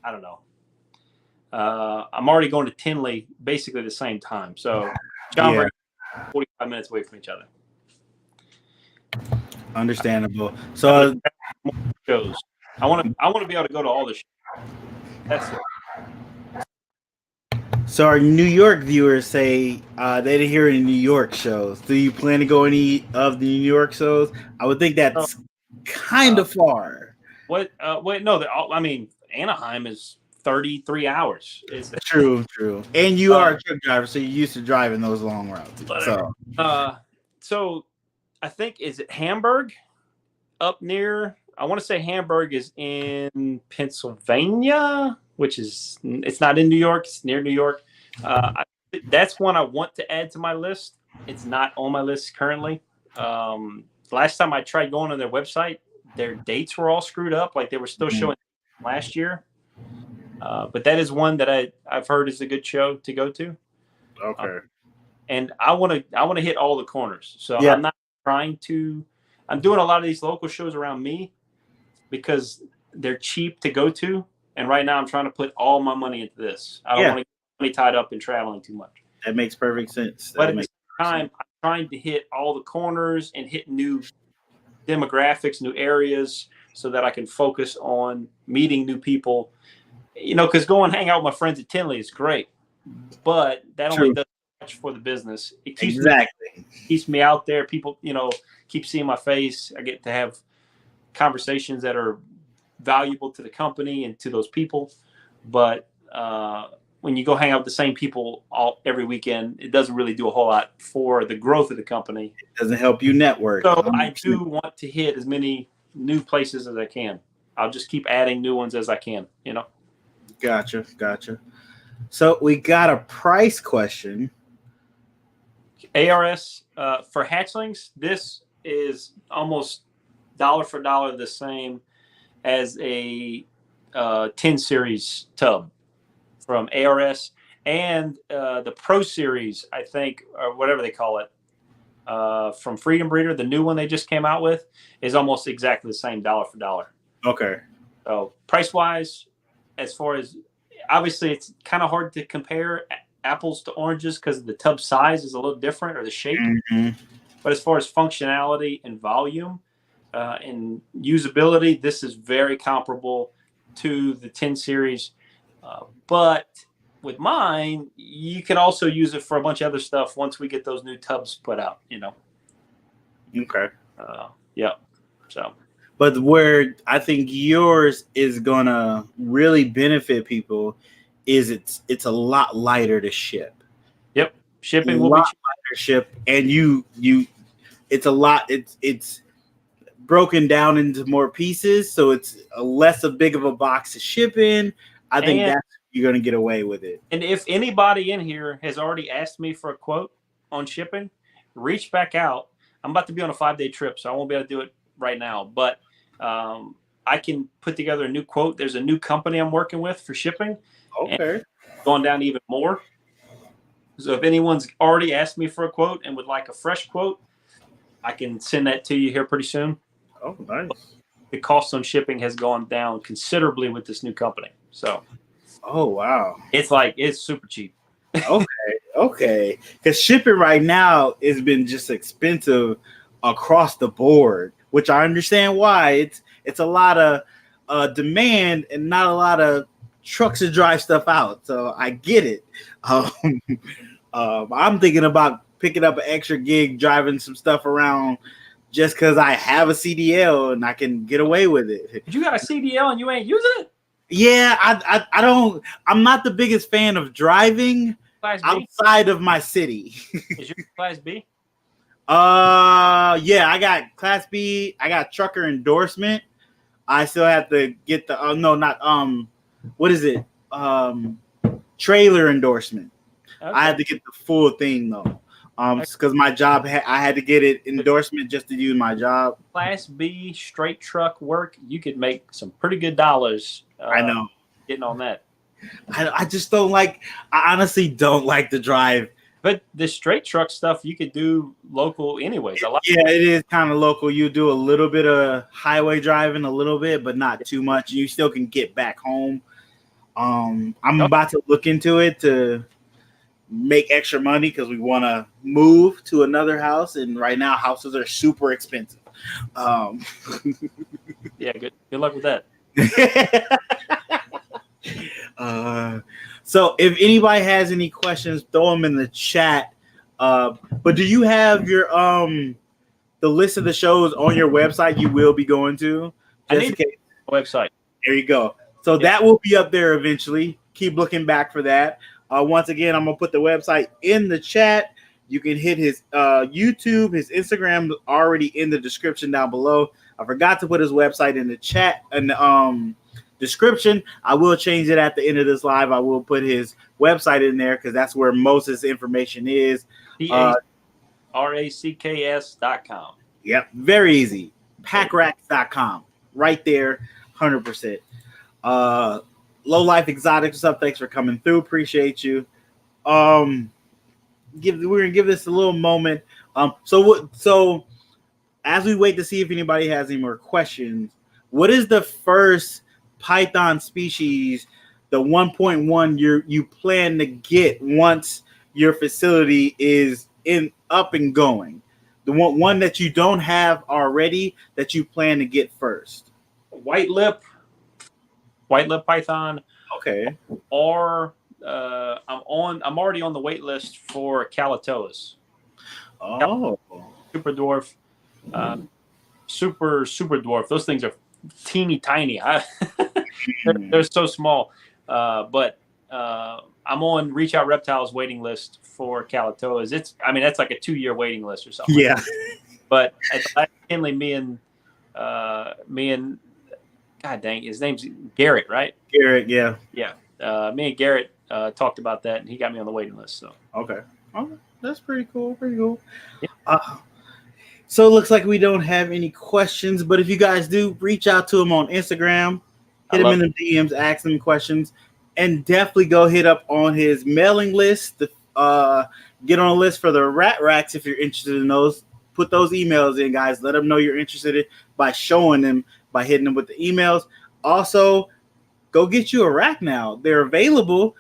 I don't know. I'm already going to Tinley basically the same time. So Schaumburg, 45 minutes away from each other. Understandable. So shows. I want to be able to go to all the shows. That's it. So our New York viewers say they didn't hear any New York shows. Do you plan to go any of the New York shows? I would think that's kind of far. Wait, no. I mean, Anaheim is 33 hours. True. And you are a truck driver, so you're used to driving those long routes. So I think, is it Hamburg up near? I want to say Hamburg is in Pennsylvania, which is, it's not in New York. It's near New York. That's one I want to add to my list. It's not on my list currently. Last time I tried going on their website, their dates were all screwed up. Like they were still showing last year. But that is one that I've heard is a good show to go to. Okay. And I want to hit all the corners. So yeah. I'm not trying to. I'm doing a lot of these local shows around me because they're cheap to go to. And right now I'm trying to put all my money into this. I don't want to get money tied up in traveling too much. That makes perfect sense. But at the same time, I'm trying to hit all the corners and hit new demographics, new areas. so that I can focus on meeting new people. Because going hang out with my friends at Tinley is great, but that only does much for the business. It keeps me out there. People, keep seeing my face. I get to have conversations that are valuable to the company and to those people. But when you go hang out with the same people every weekend, it doesn't really do a whole lot for the growth of the company. It doesn't help you network. So 100%. I do want to hit as many new places as I can. I'll just keep adding new ones as I can, Gotcha. So we got a price question. ARS for hatchlings, this is almost dollar for dollar the same as a 10 series tub from ARS, and the Pro Series, I think, or whatever they call it, from Freedom Breeder, the new one they just came out with, is almost exactly the same dollar for dollar. Okay. So price wise, as far as, obviously it's kind of hard to compare apples to oranges because the tub size is a little different, or the shape. Mm-hmm. But as far as functionality and volume and usability, this is very comparable to the 10 series. But with mine, you can also use it for a bunch of other stuff once we get those new tubs put out, Okay. Yeah. So. But where I think yours is gonna really benefit people is it's a lot lighter to ship. Yep. Shipping will be lighter to ship, and it's broken down into more pieces, so it's less a big of a box to ship in. I think that's you're gonna get away with it. And if anybody in here has already asked me for a quote on shipping, reach back out. I'm about to be on a 5-day trip, so I won't be able to do it right now, but I can put together a new quote. There's a new company I'm working with for shipping. Okay. Going down even more. So if anyone's already asked me for a quote and would like a fresh quote, I can send that to you here pretty soon. Oh, nice. The cost on shipping has gone down considerably with this new company. So. Oh, wow. It's super cheap. Okay. Because shipping right now has been just expensive across the board, which I understand why. It's a lot of demand and not a lot of trucks to drive stuff out. So I get it. I'm thinking about picking up an extra gig, driving some stuff around just because I have a CDL and I can get away with it. You got a CDL and you ain't using it? Yeah, I don't. I'm not the biggest fan of driving outside of my city. Is your Class B? Yeah, I got Class B. I got trucker endorsement. I still have to get the what is it? Trailer endorsement. Okay. I had to get the full thing though. Because my job, I had to get it endorsement just to use my job. Class B straight truck work, you could make some pretty good dollars. I know. Getting on that. I just don't like. I honestly don't like to drive. But the straight truck stuff you could do local anyways. Yeah, it is kind of local. You do a little bit of highway driving, a little bit, but not too much. You still can get back home. I'm about to look into it to make extra money because we want to move to another house, and right now houses are super expensive. Yeah, good luck with that. So if anybody has any questions, throw them in the chat. But do you have your the list of the shows on your website you will be going to? I need a website. There you go. So that will be up there eventually. Keep looking back for that. Once again, I'm gonna put the website in the chat. You can hit his YouTube, his Instagram already in the description down below. I forgot to put his website in the chat and description. I will change it at the end of this live. I will put his website in there because that's where most of his information is. RACKS.com. Yep, very easy. Packracks.com. Right there, 100%. Low Life Exotic, what's up? Thanks for coming through. Appreciate you. We're gonna give this a little moment. So as we wait to see if anybody has any more questions, what is the first python species, the 1.1 you plan to get once your facility is up and going? The one that you don't have already that you plan to get first. white lip python. Okay. Or I'm already on the wait list for Calatoas. Oh. Super dwarf. Super dwarf. Those things are teeny tiny. They're so small. But I'm on Reach Out Reptiles waiting list for Calatoas. That's like a 2-year waiting list or something. Yeah. But at the last Kinley, me and God dang, his name's Garrett, right? Garrett, yeah. Yeah. Me and Garrett talked about that, and he got me on the waiting list. So Okay. That's pretty cool. Pretty cool. Yeah. So it looks like we don't have any questions, but if you guys do, reach out to him on Instagram, hit him in the DMs, ask him questions, and definitely go hit up on his mailing list. Get on a list for the Rat Racks if you're interested in those. Put those emails in, guys. Let them know you're interested in by showing them, by hitting them with the emails. Also, go get you a rack now. They're available.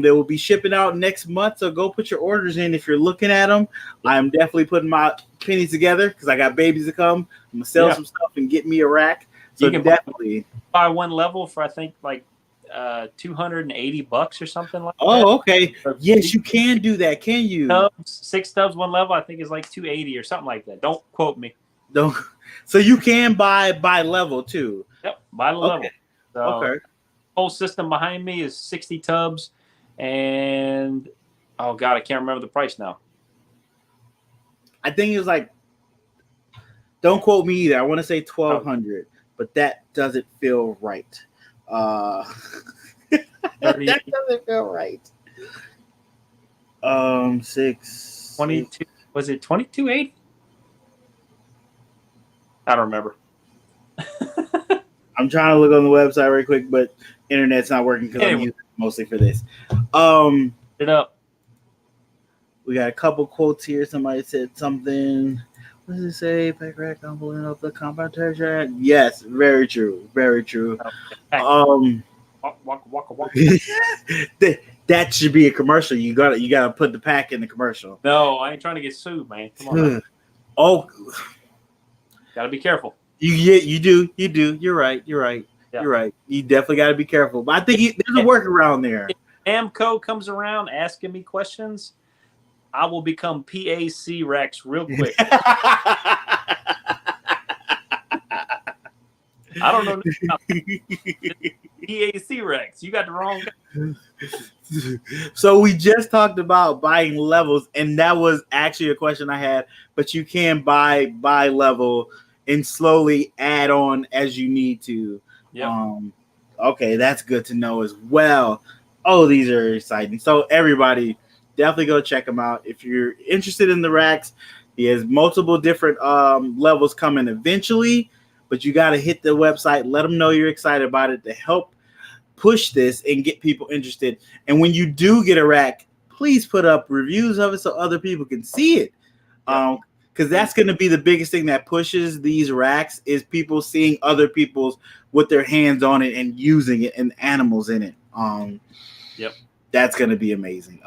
They will be shipping out next month, so go put your orders in if you're looking at them. I'm definitely putting my pennies together because I got babies to come. I'm gonna sell some stuff and get me a rack. So you can definitely buy one level for I think like $280 or something like that. Oh, okay. Yes, you can do that. Can you? 6 tubs, one level, I think is like $280 or something like that. Don't quote me. Don't. So you can buy by level too. Yep, by the level. So okay. Whole system behind me is 60 tubs, and oh god, I can't remember the price now. I think it was like. Don't quote me either. I want to say 1,200, but that doesn't feel right. That doesn't feel right. 22. Was it 2280? I don't remember. I'm trying to look on the website right quick, but internet's not working because I'm using it mostly for this. It up. We got a couple quotes here. Somebody said something. What does it say? Pack rack envelope of the compound treasure. Yes, very true. Very true. Okay. That should be a commercial. You gotta put the pack in the commercial. No, I ain't trying to get sued, man. Come on. Man. Oh, gotta be careful. You do. You're right. Yeah. You're right. You definitely got to be careful. But I think there's a workaround there. If Amco comes around asking me questions, I will become PAC Rex real quick. I don't know. PAC Rex. You got the wrong guy. So we just talked about buying levels, and that was actually a question I had. But you can buy level and slowly add on as you need to. Yeah. Okay, that's good to know as well. Oh, these are exciting. So everybody, definitely go check him out if you're interested in the racks. He has multiple different levels coming eventually, but you got to hit the website. Let them know you're excited about it to help push this and get people interested. And when you do get a rack, please put up reviews of it so other people can see it. Because that's going to be the biggest thing that pushes these racks is people seeing other people's with their hands on it and using it and animals in it. That's going to be amazing.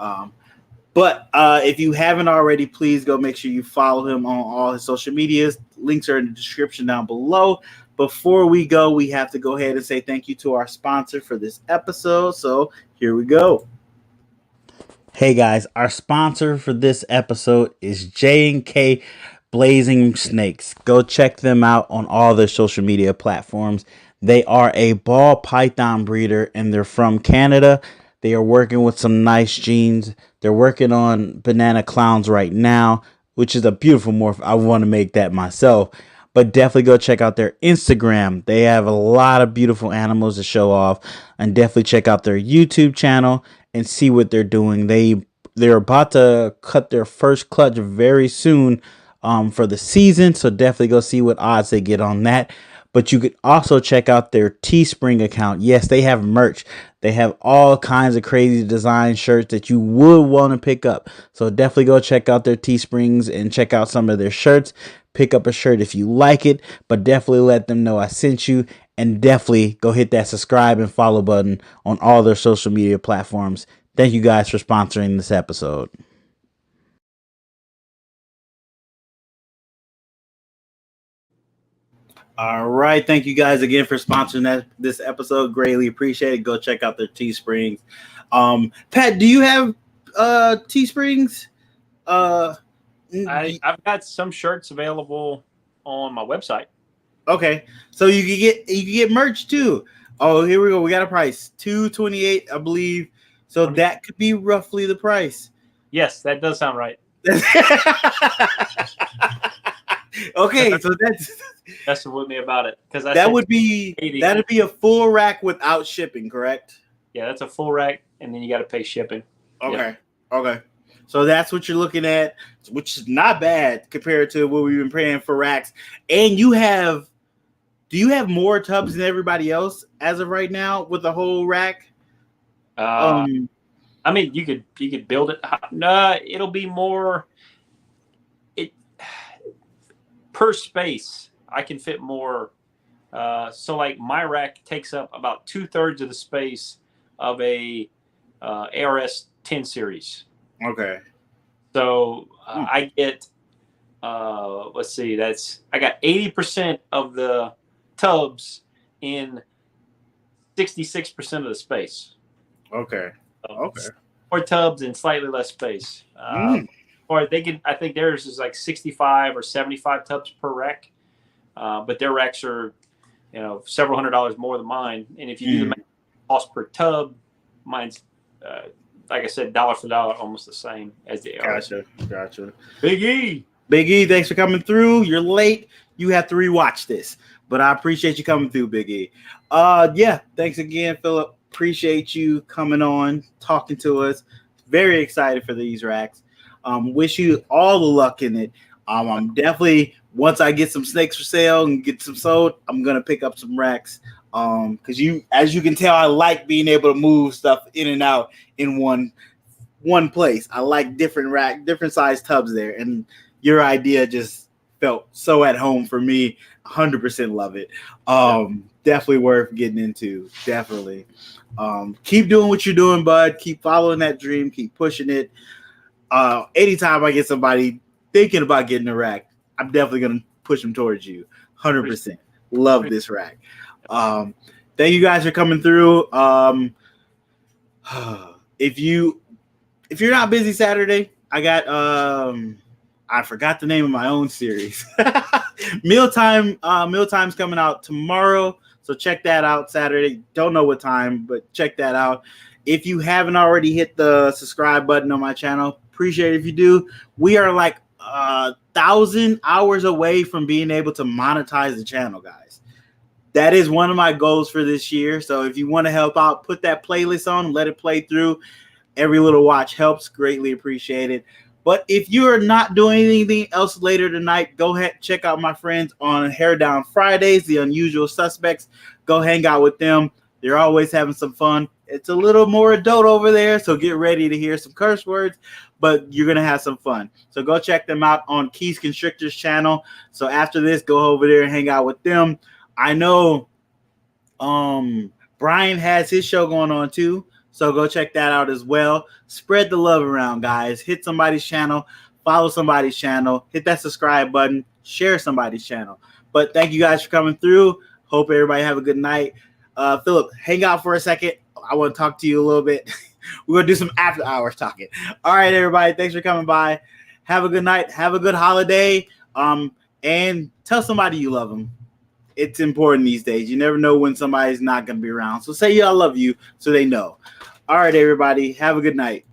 But if you haven't already, please go make sure you follow him on all his social medias. Links are in the description down below. Before we go, we have to go ahead and say thank you to our sponsor for this episode. So here we go. Hey guys, our sponsor for this episode is J&K Blazing Snakes. Go check them out on all their social media platforms. They are a ball python breeder and they're from Canada. They are working with some nice genes. They're working on banana clowns right now, which is a beautiful morph. I want to make that myself. But definitely go check out their Instagram. They have a lot of beautiful animals to show off. And definitely check out their YouTube channel and see what they're doing. They're about to cut their first clutch very soon for the season. So definitely go see what odds they get on that. But you could also check out their Teespring account. Yes, they have merch. They have all kinds of crazy design shirts that you would want to pick up. So definitely go check out their Teesprings and check out some of their shirts. Pick up a shirt if you like it, but definitely let them know I sent you. And definitely go hit that subscribe and follow button on all their social media platforms. Thank you guys for sponsoring this episode. All right. Thank you guys again for sponsoring this episode. Greatly appreciate it. Go check out their Teesprings. Pat, do you have Teesprings? I've got some shirts available on my website. Okay, so you can get merch too. Oh, here we go. We got a price, $228, I believe. So that could be roughly the price. Yes, that does sound right. Okay, so that's with me about it, because that'd be a full rack without shipping, correct? Yeah, that's a full rack, and then you got to pay shipping. Okay, okay. So that's what you're looking at, which is not bad compared to what we've been paying for racks. And do you have more tubs than everybody else as of right now with the whole rack? I mean, you could build it. No, it'll be more. Per space, I can fit more. So like my rack takes up about 2/3 of the space of a ARS 10 series. Okay. So I get, let's see, I got 80% of the tubs in 66% of the space. Okay. Okay. More tubs in slightly less space. Or I think theirs is like 65 or 75 tubs per rack. But their racks are, several $100s more than mine. And if you do the cost per tub, mine's, like I said, dollar for dollar, almost the same as the ARS. Gotcha. Big E, thanks for coming through. You're late. You have to rewatch this, but I appreciate you coming through, Big E. Yeah, thanks again, Philip. Appreciate you coming on, talking to us. Very excited for these racks. Wish you all the luck in it. I'm definitely, once I get some snakes for sale and get some sold, I'm gonna pick up some racks. Because as you can tell, I like being able to move stuff in and out in one place. I like different size tubs there, and your idea just felt so at home for me. 100% love it. Definitely worth getting into. Definitely. Keep doing what you're doing, bud. Keep following that dream. Keep pushing it. Anytime I get somebody thinking about getting a rack, I'm definitely gonna push them towards you. 100%. Love this rack. Thank you guys for coming through. If you're not busy Saturday, I got I forgot the name of my own series. Mealtime's coming out tomorrow, so check that out Saturday. Don't know what time, but check that out. If you haven't already hit the subscribe button on my channel, appreciate it if you do. We are like 1,000 hours away from being able to monetize the channel, guys. That is one of my goals for this year. So if you want to help out, put that playlist on, let it play through. Every little watch helps. Greatly appreciate it. But if you are not doing anything else later tonight, go ahead, check out my friends on Hair Down Fridays, The Unusual Suspects. Go hang out with them. They're always having some fun. It's a little more adult over there, so get ready to hear some curse words, but you're going to have some fun. So go check them out on Keys Constrictor's channel. So after this, go over there and hang out with them. I know Brian has his show going on too, so go check that out as well. Spread the love around, guys. Hit somebody's channel, follow somebody's channel, hit that subscribe button, share somebody's channel. But thank you guys for coming through. Hope everybody have a good night. Philip, hang out for a second. I want to talk to you a little bit. We're going to do some after hours talking. All right, everybody. Thanks for coming by. Have a good night. Have a good holiday. And tell somebody you love them. It's important these days. You never know when somebody's not going to be around. So say, I love you, so they know. All right, everybody. Have a good night.